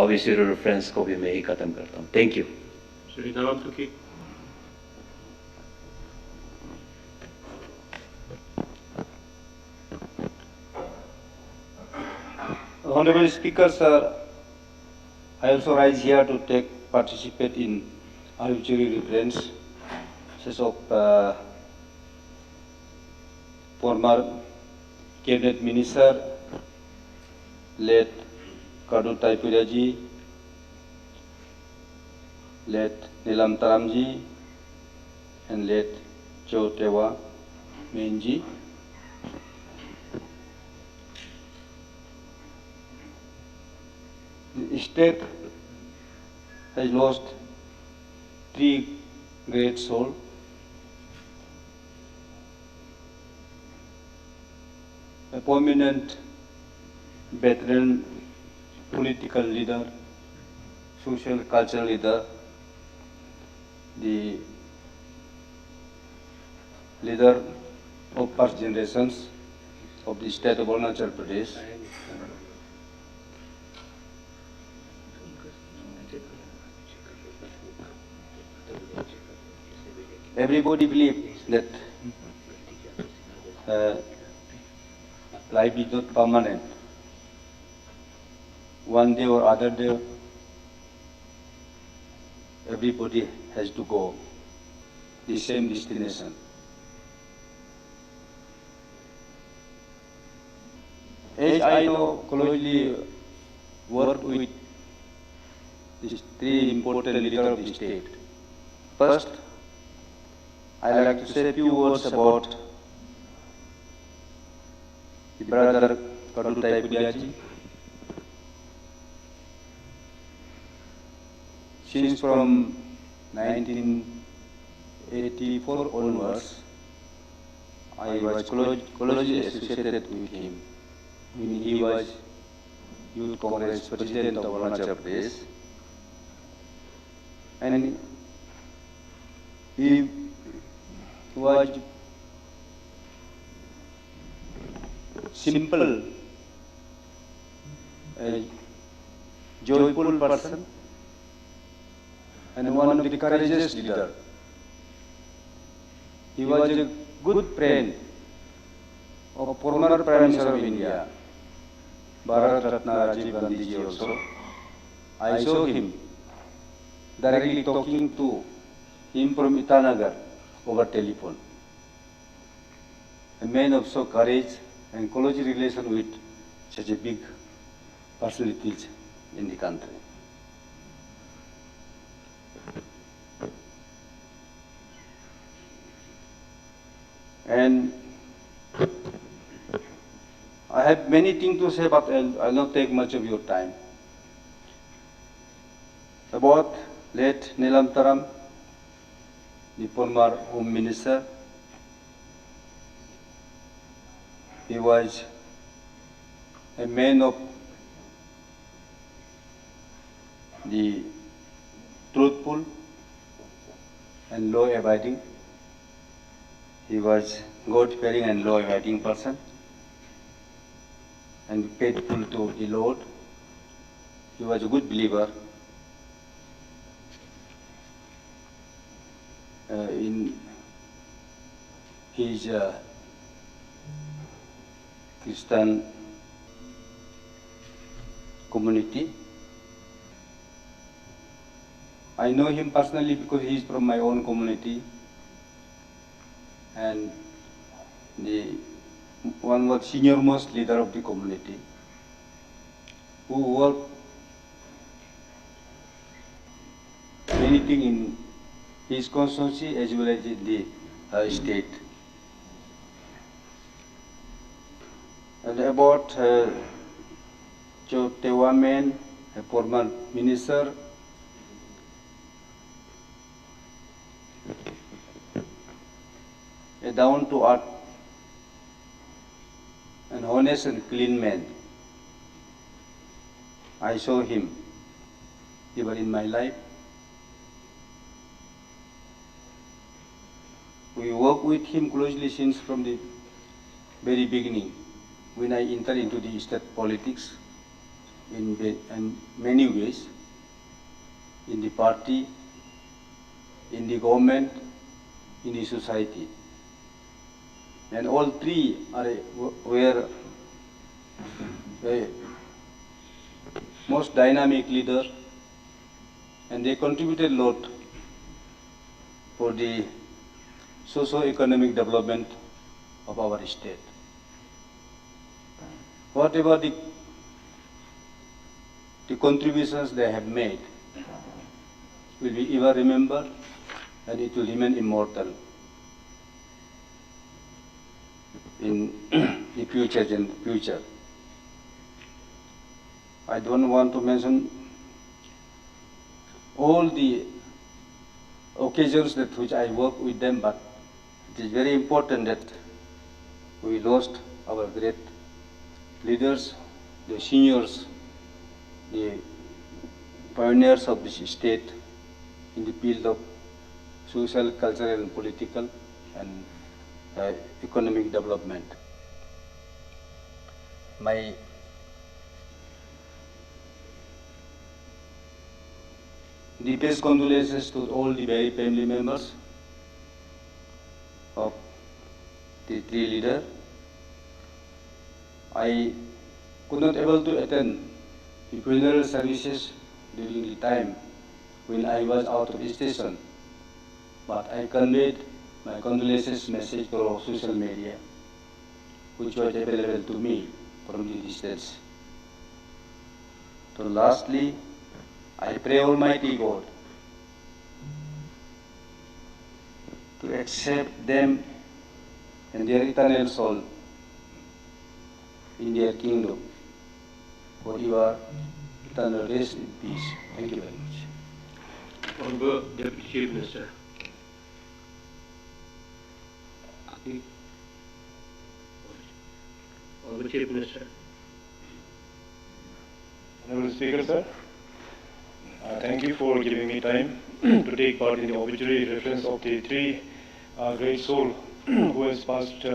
ओबीसी रूरल फ्रेंड्स को भी मैं ही खत्म करता हूँ। Thank you. Honorable Speaker, sir, I also rise here to participate in arbitrary reference of former Cabinet Minister, late Kadu Taipuraji, late Nilam Taramji, and late Cho Tewa Menji. The state has lost 3 great souls. A prominent veteran political leader, social cultural leader, the leader of past generations of the state of Arunachal Pradesh. Everybody believes that life is not permanent. One day or other day, everybody has to go the same destination. As I know closely work with these 3 important leaders of the state. First, I like to say a few words about the brother Kadu Taipuraji. Since from 1984 onwards, I was closely associated with him when he was Youth Congress President of Arunachal Pradesh. And he was simple, a joyful person, and one of the courageous leader. He was a good friend of former Prime Minister of India, Bharat Ratna Rajiv Gandhi ji also. I saw him directly talking to him from Itanagar over telephone. A man of so courage and close relation with such a big personalities in the country. And I have many things to say, but I'll not take much of your time. About late Neelam Taram, the former Home Minister. He was a man of the truthful and law-abiding. He was God-fearing and law-abiding person and faithful to the Lord. He was a good believer in his Christian community. I know him personally because he is from my own community, and the one was senior most leader of the community who worked anything in his constituency as well as in the state. And about Joe Tewamen, a former minister, a down-to-earth and honest and clean man. I saw him even in my life. We worked with him closely since from the very beginning when I entered into the state politics in many ways, in the party, in the government, in the society. And all three were most dynamic leaders, and they contributed a lot for the socio-economic development of our state. Whatever the contributions they have made will be ever remembered, and it will remain immortal in the future. I don't want to mention all the occasions that which I work with them, but it is very important that we lost our great leaders, the seniors, the pioneers of this state in the field of social, cultural, and political and economic development. My deepest condolences to all the very family members of the three leaders. I could not able to attend the funeral services during the time when I was out of the station, but I conveyed my condolences message through social media, which was available to me from the distance. So lastly, I pray Almighty God to accept them and their eternal soul in their kingdom, for your eternal rest in peace. Thank you very much. Honorable Deputy Chief Minister. Honorable Chief Minister. Honorable Speaker, sir, thank you for giving me time to take part in the obituary reference of the three great souls who has passed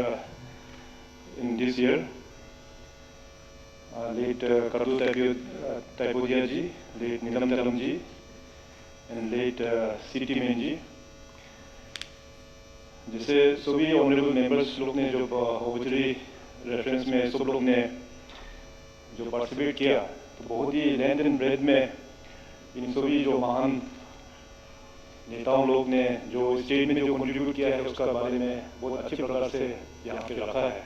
in this year. Late Kardu Taipodia ji, late Neelam Taram ji, and late C.T. Main ji. जैसे सभी honourable members लोग ने जो ऑब्ituary reference में सब लोग ने जो पार्टिसिपेट किया, तो बहुत ही लेंथ एंड ब्रेथ में इन सभी जो महान नेताओं लोग ने जो स्टेट में जो कंट्रीब्यूट किया है उसका बारे में बहुत अच्छी प्रकार से यहाँ पे रखा है।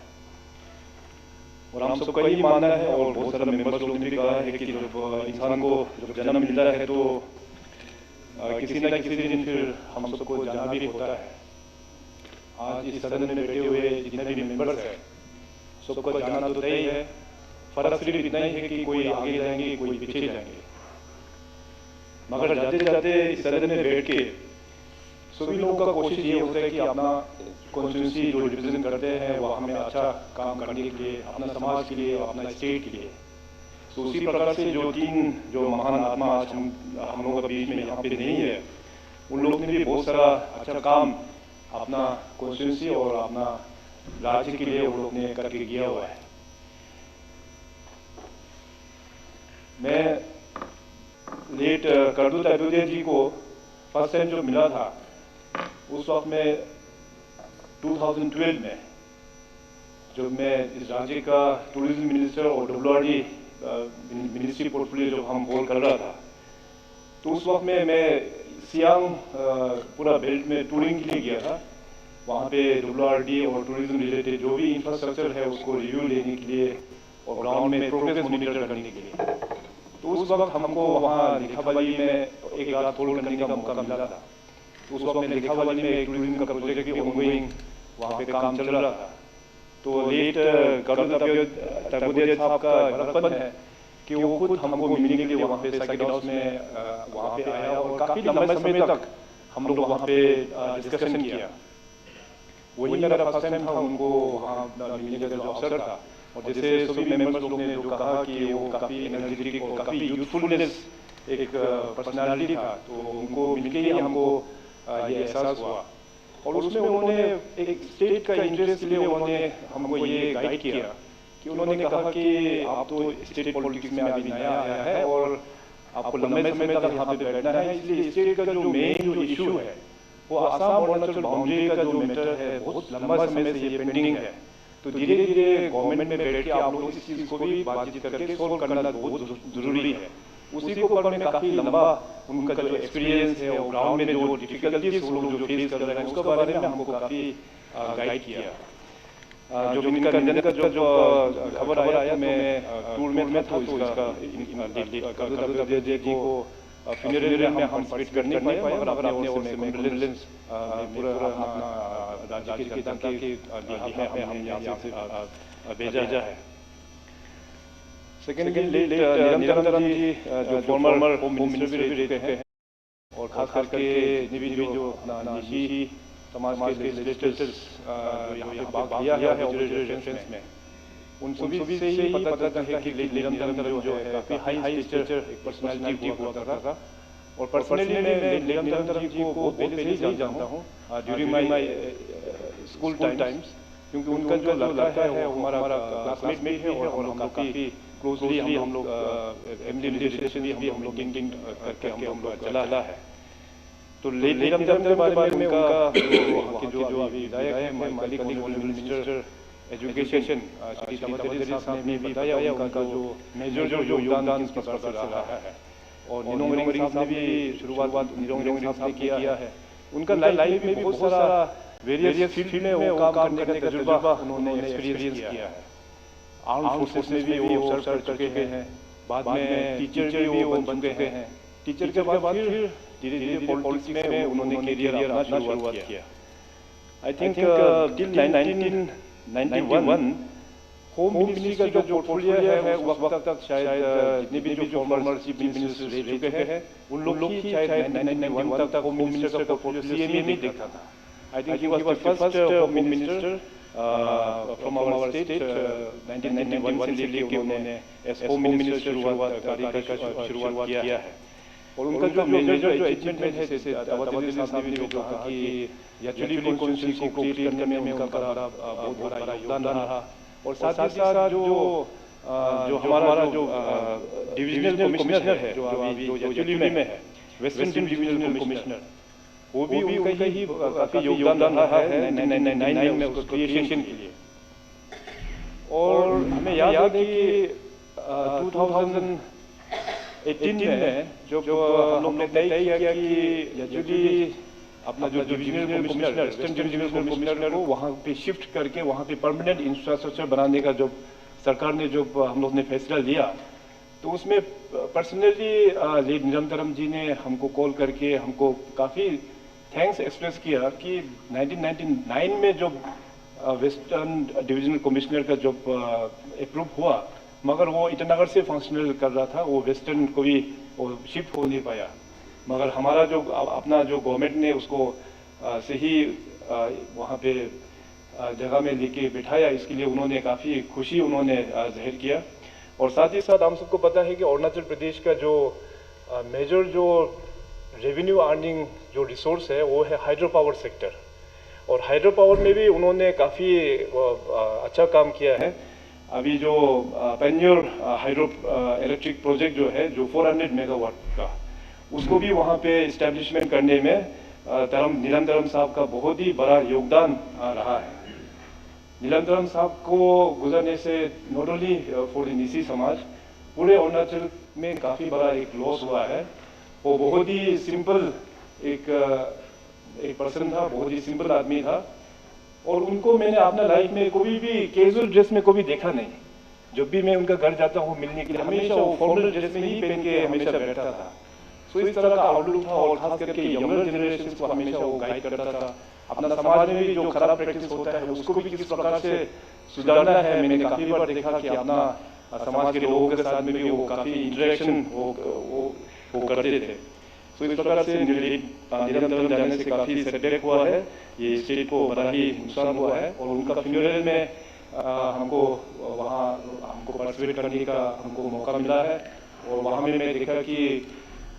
और हम सबका यही मानना है, और बहुत सारे मेंबर्स लोग ने भी कहा है कि जब इंसान को जब जन्म मिलता है तो किसी न किसी दिन फिर हम सबको जाना भी होता है। आज इस सदन में बैठे हुए जितने भी मेंबर्स हैं सबको जाना तो तय है। फर्क सिर्फ इतना ही है कि कोई आगे जाएंगे कोई पीछे जाएंगे, मगर जाते जाते इस सदन में बैठ के सभी लोगों का कोशिश ये होता है कि अपना कॉन्स्टिट्यूंसी जो रिप्रेजेंट करते हैं वो हमें अच्छा काम करने के लिए, अपना समाज के लिए, अपना स्टेट के लिए। तो उसी प्रकार से जो तीन जो महान आत्मा आज हम लोगों के बीच में यहाँ पे नहीं है, उन लोगों ने भी बहुत सारा अच्छा काम अपना कॉन्स्टिट्यूंसी और अपना राज्य के लिए उन लोगों ने करके किया हुआ है। मैं लेट करदू तैबुद्दीन जी को फर्स्ट टाइम जो मिला था उस वक्त में 2012 में जब मैं इस राज्य का टूरिज्म मिनिस्टर और WRD मिनिस्ट्री पोर्टफोलियो जब हम होल्ड कर रहा था, तो उस वक्त में मैं सियांग पूरा बेल्ट में टूरिंग के लिए गया था। वहाँ पे WRD और टूरिज्म रिलेटेड जो भी इंफ्रास्ट्रक्चर है उसको रिव्यू लेने के लिए और ग्राउंड में प्रोग्रेस मॉनिटर करने के लिए। तो उस वक्त हमको वहाँ लिखावाली में एक रात होल्ड करने का मौका मिला था। उस वक्त में लिखावाली में एक टूरिज्म का प्रोजेक्ट भी ऑनगोइंग वहाँ पे काम चल रहा था। तो लेट करदू तैबुद्दीन साहब का बड़प्पन है कि वो खुद हमको मिलने के लिए वहाँ पे सर्किट हाउस में वहाँ पे आया और काफ़ी लंबे समय तक हम लोग वहाँ पे डिस्कशन किया। वही मेरा फर्स्ट टाइम था उनको वहाँ मिलने का जो अवसर था। और जैसे सभी मेंबर्स लोग ने जो कहा कि वो काफ़ी एनर्जेटिक और काफ़ी यूथफुलनेस एक पर्सनालिटी था, तो उनको मिलके ही हमको ये एहसास हुआ। और उसमें उन्होंने एक स्टेट का इंटरेस्ट के लिए उन्होंने हमको ये गाइड किया कि उन्होंने कहा कि आप तो स्टेट पॉलिटिक्स में अभी नया आया है और आपको लंबे समय तक यहाँ पे बैठना है, इसलिए स्टेट का जो मेन जो इशू है वो आसाम अरुणाचल बाउंड्री का जो मैटर है बहुत लंबा समय से ये पेंडिंग है। तो धीरे धीरे गवर्नमेंट में बैठ के आप लोग इस चीज़ को भी बातचीत करके सोल्व करना बहुत जरूरी है। उसी को करने में काफ़ी लंबा उनका जो एक्सपीरियंस है और ग्राउंड में जो डिफिकल्टीज वो लोग जो फेस कर रहे हैं उसके बारे में हमको काफ़ी गाइड किया। जो इनका निधन का जो खबर आया, मैं टूर में था, तो इसका जी को फ्यूनरल में हम पार्टिसिपेट करने पाए, मगर अपने ओर से कंडोलेंस पूरा अपना राज्य के जनता के बिहाफ में हम यहाँ से भेजा है। सेकेंडली निरंतरम जी जो फॉर्मर होम मिनिस्टर भी रह चुके हैं और खास करके जो निशी समाज के लेजिस्लेटर्स यहाँ पे भाग लिया है ऑपरेशंस में, उन सभी से ही पता चलता है कि निरंतरम जो है काफ़ी हाई स्टेचर एक पर्सनैलिटी हुआ करता था। और पर्सनली मैं निरंतरम जी को बहुत पहले से ही जानता हूँ ड्यूरिंग माई स्कूल टाइम्स, क्योंकि उनका जो लड़का है वो हमारा क्लासमेट है और हम लोग काफ़ी क्लोजली हम लोग फैमिली रिलेशन भी हम लोग मेंटेन करके हम लोग चला है। तो निरंतरम के बारे में उनका जो अभी विधायक है मालिक मिनिस्टर एजुकेशन श्री तमतरी साहब ने भी बताया उनका जो मेजर जो योगदान इस प्रकार से रहा है। और निनोंग साहब ने भी शुरुआत निनोंग साहब ने किया है। उनका लाइफ में भी बहुत सारा वेरियस फील्ड में वो काम करने का तजुर्बा उन्होंने एक्सपीरियंस किया है। आर्म फोर्सेस में भी वो सर्व कर चुके हैं, बाद में टीचर भी वो बन चुके हैं। टीचर के बाद फिर धीरे धीरे पॉलिटिक्स में उन्होंने करियर अपना शुरुआत किया। I think till 1991 home ministry का जो पोर्टफोलियो है उस वक्त तक शायद जितने भी जो फॉर्मर चीफ मिनिस्टर रह चुके हैं उन लोग ही शायद 1991 तक होम मिनिस्टर का पोर्टफोलियो सीएम नहीं देखा था। I think he was the first home minister from our state 1991 से लेके उन्होंने एज होम मिनिस्टर शुरुआत किया है। और उनका जो मेजर जो अचीवमेंट है, जैसे तमतरी साहब ने जो कहा कि एक्चुअली भी कॉन्स्टिट्यूंसी को क्रिएट करने में उनका बहुत बड़ा योगदान रहा। और साथ ही साथ जो हमारा जो डिविजनल कमिश्नर है जो अभी जो एक्चुअली में है वेस्टर्न डिविजनल कमिश्नर, वो भी उनका ही काफी योगदान रहा है 1999 में उसको क्रिएशन के लिए। और हमें याद है कि 2018 में जब हम लोग ने तय किया कि एक्चुअली अपना जो divisional commissioner western divisional commissioner को वहाँ पे शिफ्ट करके वहाँ पे परमानेंट इंफ्रास्ट्रक्चर बनाने का जो सरकार ने जो हम लोग ने फैसला लिया, तो उसमें पर्सनली निरंतरम जी ने हमको कॉल करके हमको काफ़ी थैंक्स एक्सप्रेस किया कि 1999 में जो वेस्टर्न डिवीजनल कमिश्नर का जॉब अप्रूव हुआ, मगर वो ईटानगर से फंक्शनल कर रहा था, वो वेस्टर्न को भी वो शिफ्ट हो नहीं पाया। मगर हमारा जो अपना जो गवर्नमेंट ने उसको सही वहाँ पे जगह में लेके बिठाया, इसके लिए उन्होंने काफ़ी खुशी उन्होंने जाहिर किया। और साथ ही साथ हम सबको पता है कि अरुणाचल प्रदेश का जो मेजर जो रेवेन्यू अर्निंग जो रिसोर्स है वो है हाइड्रो पावर सेक्टर, और हाइड्रो पावर में भी उन्होंने काफ़ी अच्छा काम किया है। अभी जो पेन्योर हाइड्रो इलेक्ट्रिक प्रोजेक्ट जो है जो 400 मेगावाट का, उसको भी वहाँ पे इस्टेब्लिशमेंट करने में नीलम साहब का बहुत ही बड़ा योगदान रहा है। नीलम साहब को गुजरने से नॉट ओनली फॉर द निसी समाज, पूरे अरुणाचल में काफ़ी बड़ा एक लॉस हुआ है। वो बहुत ही सिंपल एक पर्सन था, बहुत ही सिंपल आदमी था, और उनको मैंने अपना लाइफ में कभी भी कैजुअल ड्रेस में कभी देखा नहीं। जब भी मैं उनका घर जाता हूँ मिलने के लिए, हमेशा वो फॉर्मल ड्रेस में ही पहन के हमेशा बैठता था। सो इस तरह का आउटलुक था, और खास करके यंगर जनरेशन को हमेशा वो गाइड करता था। अपना समाज में भी जो खराब प्रैक्टिस होता है उसको भी किस प्रकार से सुधारना है, मैंने काफ़ी बार देखा कि अपना समाज के लोगों के साथ में भी वो काफ़ी इंटरेक्शन वो करते थे। तो इस प्रकार से नीलम जाने से काफ़ी सेटबैक हुआ है, ये स्टेट को बड़ा ही नुकसान हुआ है। और उनका फ्यूनरल में हमको वहाँ पार्टिसिपेट करने का हमको मौका मिला है, और वहाँ में मैं देखा कि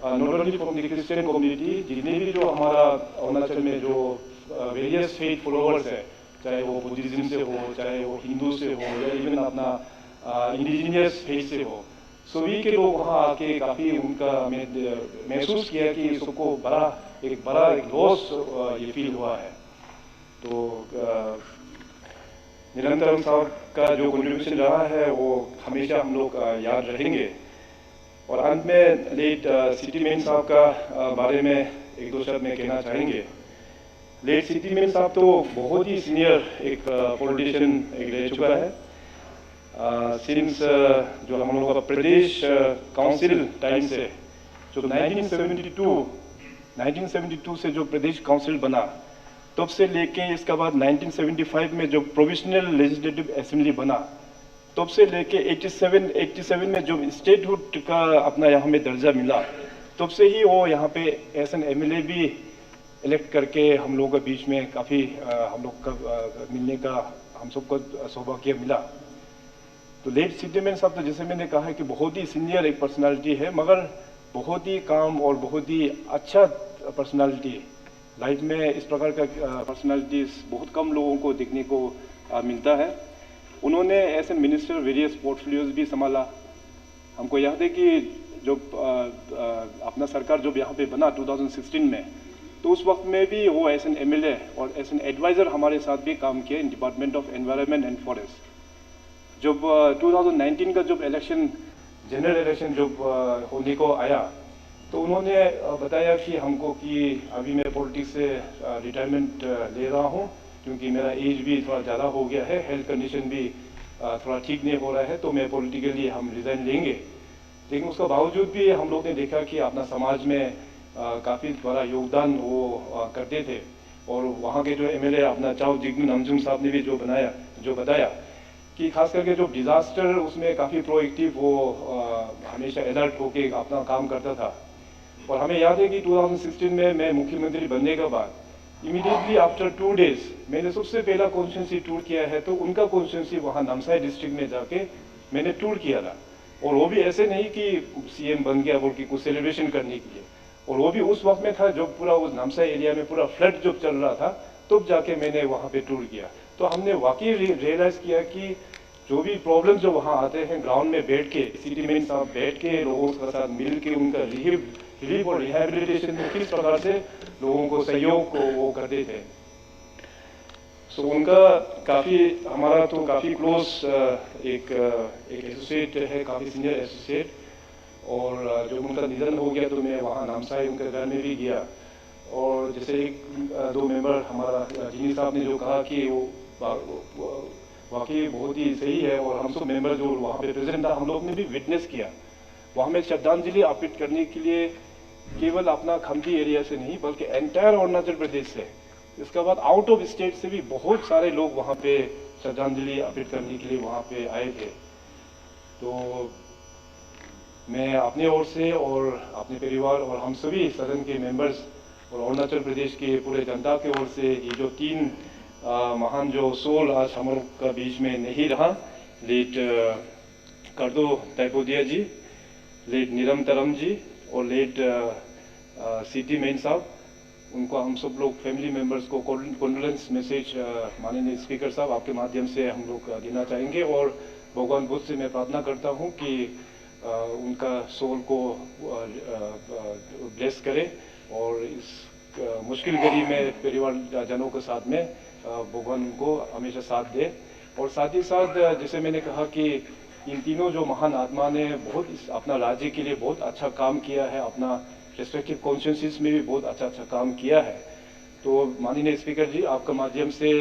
not only from the Christian community, जितने भी जो हमारा अरुणाचल में जो वेरियस फेथ फॉलोअर्स है, चाहे वो बुद्धिज्म से हो, चाहे वो हिंदू से हो, या इवन अपना इंडिजिनियस फेथ से हो, सभी के लोग वहाँ आके काफ़ी उनका महसूस किया कि सबको एक बड़ा लॉस ये फील हुआ है। तो नीलम साहब का जो कंट्रीब्यूशन रहा है वो हमेशा हम लोग याद रहेंगे। और अंत में लेट सिटी मेन साहब का बारे में एक दो शब्द में कहना चाहेंगे। लेट सिटी मेन साहब तो बहुत ही सीनियर एक पॉलिटिशियन रह चुका है। सिंस जो हम लोगों का प्रदेश काउंसिल टाइम से, जो 1972 से जो प्रदेश काउंसिल बना, तब से लेके इसके बाद 1975 में जो प्रोविजनल लेजिस्लेटिव असेंबली बना, तब से लेके 87 में जो स्टेटहुड का अपना यहाँ में दर्जा मिला, तब से ही वो यहाँ पे एस एन MLA भी इलेक्ट करके हम लोगों के बीच में काफ़ी हम लोग का मिलने का हम सबको सौभाग्य मिला। तो लेट सिटी मेन साहब तो जैसे मैंने कहा है कि बहुत ही सीनियर एक पर्सनालिटी है, मगर बहुत ही काम और बहुत ही अच्छा पर्सनालिटी। लाइफ में इस प्रकार का पर्सनालिटीज बहुत कम लोगों को देखने को मिलता है। उन्होंने as a minister various portfolios भी संभाला। हमको याद है कि जब अपना सरकार जब यहाँ पे बना 2016 में, तो उस वक्त में भी वो एज एन MLA और एज एन एडवाइज़र हमारे साथ भी काम किया in department of environment and forest. जब 2019 का जब इलेक्शन, जनरल इलेक्शन जब होने को आया, तो उन्होंने बताया कि हमको कि अभी मैं पॉलिटिक्स से रिटायरमेंट ले रहा हूँ, क्योंकि मेरा एज भी थोड़ा ज़्यादा हो गया है, हेल्थ कंडीशन भी थोड़ा ठीक नहीं हो रहा है, तो मैं पॉलिटिकली हम रिज़ाइन लेंगे। लेकिन उसका बावजूद भी हम लोग ने देखा कि अपना समाज में काफ़ी बड़ा योगदान वो करते थे। और वहाँ के जो MLA अपना चाव जिग्नू नामजुंग साहब ने भी जो बताया कि खास करके जो डिज़ास्टर, उसमें काफ़ी प्रोएक्टिव वो हमेशा अलर्ट होके अपना काम करता था। और हमें याद है कि 2016 में मैं मुख्यमंत्री बनने के बाद इमीडिएटली आफ्टर 2 डेज मैंने सबसे पहला कॉन्स्टिट्यूंसी टूर किया है, तो उनका कॉन्स्टिट्यूंसी वहाँ नामसाई डिस्ट्रिक्ट में जाके मैंने टूर किया था। और वो भी ऐसे नहीं कि CM बन गया बोल के कुछ सेलिब्रेशन करने के लिए, और वो भी उस वक्त में था जब पूरा उस नामसाई एरिया में पूरा फ्लड जब चल रहा था, तब जाके मैंने वहाँ पे टूर किया। तो हमने वाकई रियलाइज़ किया कि जो भी प्रॉब्लम्स जो वहाँ आते हैं, ग्राउंड में बैठ के सिटी मेन साहब बैठ के लोगों के साथ मिल के उनका रिलीफ और रिहेबिलिटेशन में किस प्रकार से लोगों को सहयोग को वो करते थे। सो उनका काफ़ी, हमारा तो काफ़ी क्लोज एक एसोसिएट है, काफ़ी सीनियर एसोसिएट। और जब उनका निधन हो गया तो मैं वहाँ नामसाई उनके घर में भी गया। और जैसे 1-2 मेंबर हमारा जीनी साहब ने जो कहा कि वो वाकई बहुत ही सही है, और हम सब मेंबर जो वहाँ पे प्रेजेंट था, हम लोग ने भी विटनेस किया। वहाँ में श्रद्धांजलि अर्पित करने के लिए केवल अपना खमती एरिया से नहीं बल्कि एंटायर अरुणाचल प्रदेश से, इसके बाद आउट ऑफ स्टेट से भी बहुत सारे लोग वहाँ पे श्रद्धांजलि अर्पित करने के लिए वहाँ पे आए थे। तो मैं अपने ओर से और अपने परिवार और हम सभी सदन के मेंबर्स और अरुणाचल प्रदेश के पूरे जनता की ओर से ये जो तीन महान जो सोल आज हम लोग का बीच में नहीं रहा, लेट कार्दो तैपोदिया जी, लेट निरंतरम जी और लेट सीटी मेन साहब, उनको हम सब लोग फैमिली मेंबर्स को कॉन्डोलेंस मैसेज माननीय स्पीकर साहब आपके माध्यम से हम लोग देना चाहेंगे। और भगवान बुद्ध से मैं प्रार्थना करता हूँ कि उनका सोल को ब्लेस करे और इस मुश्किल घड़ी में परिवार जनों के साथ में भगवान उनको हमेशा साथ दे। और साथ ही साथ जैसे मैंने कहा कि इन तीनों जो महान आत्मा ने बहुत अपना राज्य के लिए बहुत अच्छा काम किया है, अपना रेस्पेक्टिव कॉन्स्टिट्यूंसीज में भी बहुत अच्छा काम किया है। तो माननीय स्पीकर जी, आपका माध्यम से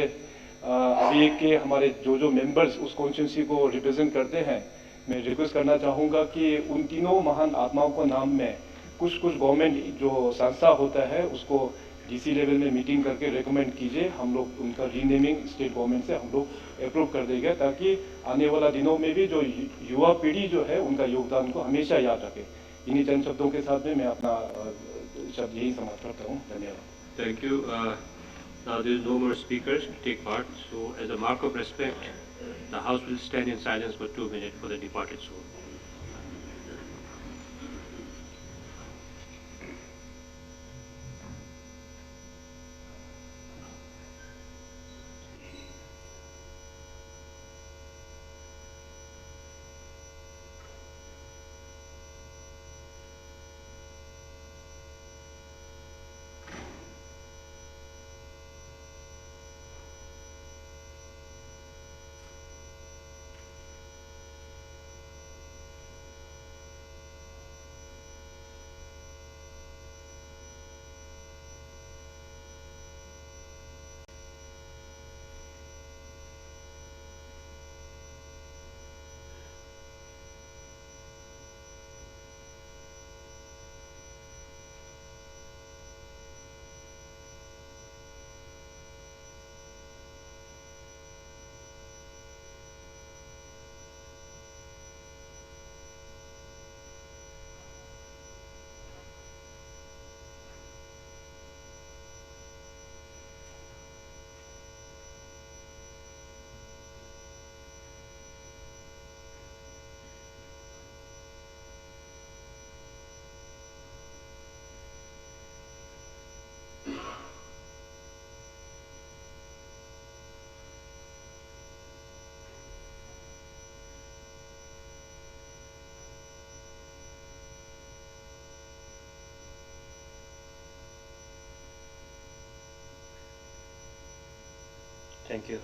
अभी के हमारे जो मेंबर्स उस कॉन्स्टिट्यूंसी को रिप्रेजेंट करते हैं, मैं रिक्वेस्ट करना चाहूँगा कि उन तीनों महान आत्माओं को नाम में कुछ गवर्नमेंट जो संस्था होता है उसको डीसी लेवल में मीटिंग करके रेकमेंड कीजिए, हम लोग उनका रीनेमिंग स्टेट गवर्नमेंट से हम लोग अप्रूव कर देंगे, ताकि आने वाला दिनों में भी जो युवा पीढ़ी जो है उनका योगदान को हमेशा याद रखे। इन्हीं चंद शब्दों के साथ में मैं अपना शब्द यही समाप्त करता हूँ। धन्यवाद। Thank you. Now there is no more speakers to take part, so as a mark of respect, the House will stand in silence for 2 minutes for the departed soul. Thank you.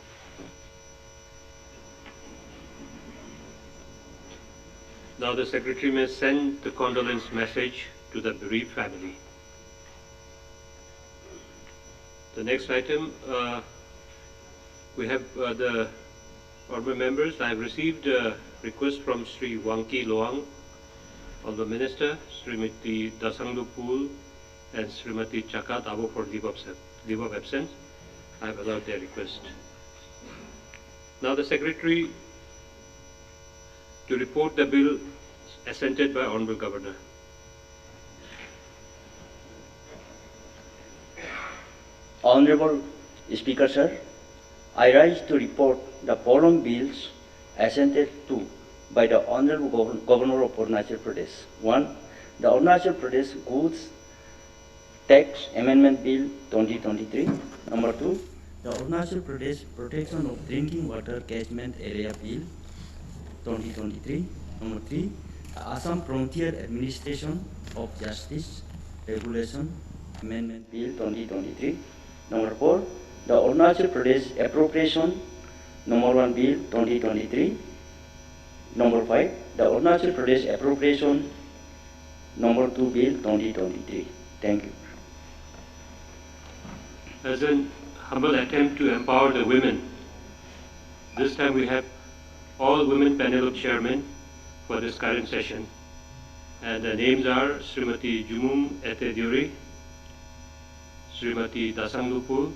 Now the Secretary may send the condolence message to the bereaved family. The next item, we have the honorable members. I have received a request from Sri Wangki Loang, Honorable Minister, Srimati Dasanglu Pool, and Srimati Chakat Abo for leave of absence. I have allowed their request. Now the Secretary to report the bill assented by Honorable Governor. Honorable Speaker, sir, I rise to report the following bills assented to by the Honorable Governor of Arunachal Pradesh. 1. The Arunachal Pradesh Goods Tax Amendment Bill 2023. Number 2. The Arunachal Pradesh Protection of Drinking Water Catchment Area Bill 2023. Number 3. The Assam Frontier Administration of Justice Regulation Amendment Bill 2023. Number 4. The Arunachal Pradesh Appropriation Number 1 Bill 2023. Number 5. The Arunachal Pradesh Appropriation Number 2 Bill 2023. Thank you. As an humble attempt to empower the women, this time we have all women panel of chairmen for this current session. And the names are Srimati Jumum Etediori, Srimati Dasanglupu,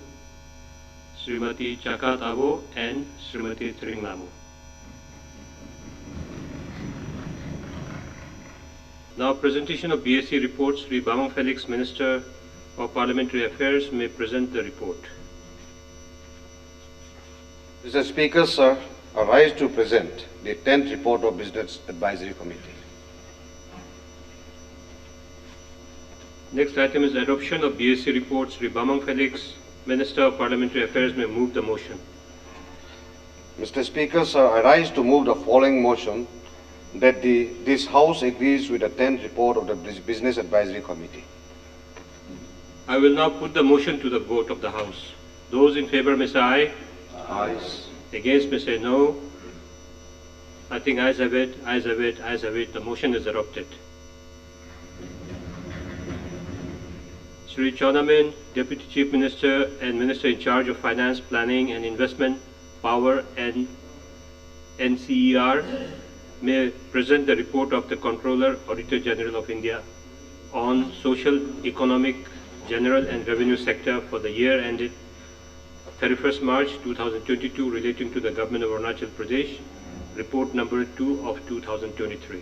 Srimati Chakatabo, and Srimati Tringlamu. Now, presentation of BSc reports. Sri Bamang Felix, Minister of Parliamentary Affairs, may present the report. Mr. Speaker, sir, I rise to present the 10th report of Business Advisory Committee. Next item is adoption of BSc reports. Sri Bamang Felix, Minister of Parliamentary Affairs, may move the motion. Mr. Speaker, sir, I rise to move the following motion that this House agrees with the 10th report of the Business Advisory Committee. I will now put the motion to the vote of the House. Those in favor may say aye. Aye. Against may say no. I think ayes have it, ayes have it, ayes have it. The motion is adopted. Sri Chonamen, Deputy Chief Minister and Minister in charge of Finance, Planning and Investment, Power and NCER, may present the report of the Comptroller, Auditor General of India on social, economic, general and revenue sector for the year ended 31st March 2022 relating to the Government of Arunachal Pradesh, report number 2 of 2023.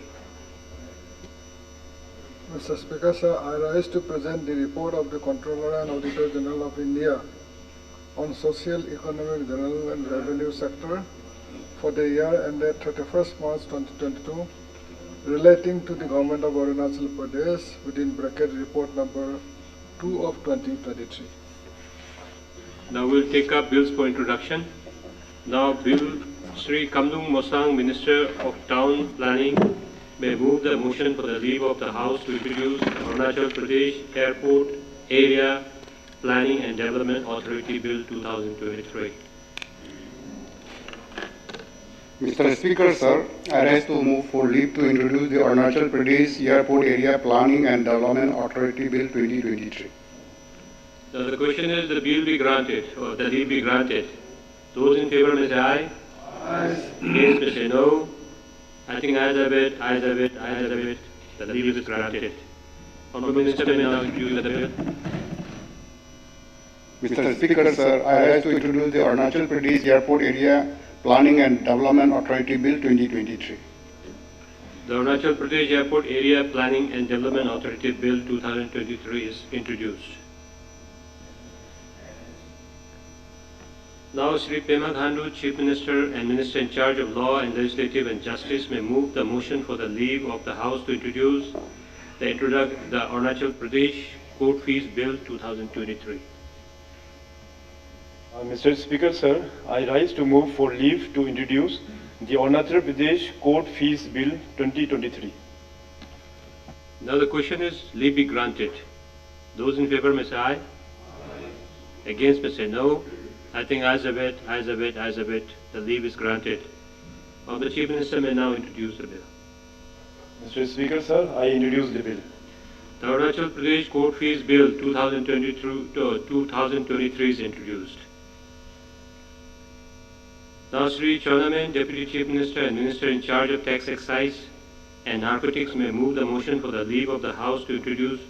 Mr. Speaker, sir, I rise to present the report of the Comptroller and Auditor General of India on social, economic, general and revenue sector for the year ended 31st March 2022 relating to the Government of Arunachal Pradesh within bracket report number 2 of 2023. Now we'll take up bills for introduction. Now Bill Sri Kamdung Mosang, Minister of Town Planning, may move the motion for the leave of the House to introduce Arunachal Pradesh Airport Area Planning and Development Authority Bill 2023. Mr. Speaker, sir, I rise to move for leave to introduce the Arunachal Pradesh Airport Area Planning and Development Authority Bill 2023. Now the question is the bill be granted or the leave be granted. Those in favor may say aye. Aye. Against may say no. I think ayes have it, ayes have it, ayes have it. The leave is granted. Honourable Minister may now introduce the bill. Mr. Speaker, sir, I rise to introduce the Arunachal Pradesh Airport Area Planning and Development Authority Bill 2023. The Arunachal Pradesh Airport Area Planning and Development Authority Bill 2023 is introduced. Now Sri Pema Ghandu, Chief Minister and Minister in charge of Law and Legislative and Justice, may move the motion for the leave of the House to introduce the Arunachal Pradesh Court Fees Bill 2023. Mr. Speaker, sir, I rise to move for leave to introduce the Arunachal Pradesh Court Fees Bill 2023. Now the question is, leave be granted. Those in favor may say aye. Against may say no. I think ayes have it, ayes have it, ayes have it. The leave is granted. The Chief Minister may now introduce the bill. Mr. Speaker, sir, I introduce the bill. The Arunachal Pradesh Court Fees Bill 2023 is introduced. Now Sri Chonamen, Deputy Chief Minister and Minister in charge of Tax Excise and Narcotics, may move the motion for the leave of the House to introduce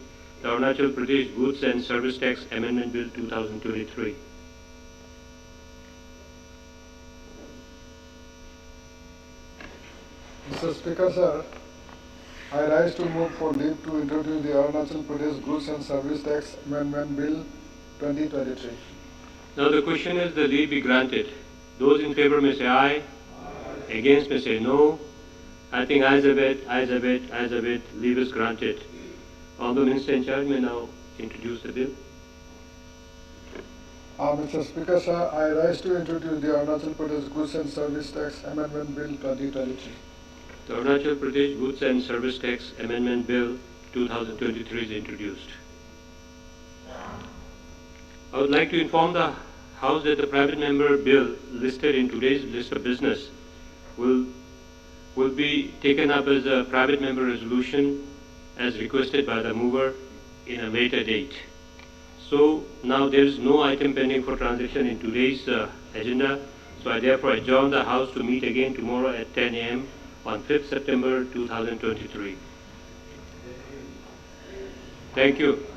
the Arunachal Pradesh Goods and Service Tax Amendment Bill 2023. Mr. Speaker, sir, I rise to move for leave to introduce the Arunachal Pradesh Goods and Service Tax Amendment Bill 2023. Now the question is the leave be granted. Those in favor may say aye. Against may say no. I think ayes have it, ayes have it, ayes have it. Leave is granted. Honourable Minister in charge may now introduce the bill. Mr. Speaker, sir, I rise to introduce the Arunachal Pradesh Goods and Service Tax Amendment Bill 2023. The Arunachal Pradesh Goods and Service Tax Amendment Bill 2023 is introduced. I would like to inform the House that the private member bill listed in today's list of business will be taken up as a private member resolution as requested by the mover in a later date. So now there is no item pending for transaction in today's agenda. So I therefore adjourn the House to meet again tomorrow at 10 a.m. on 5th September 2023. Thank you.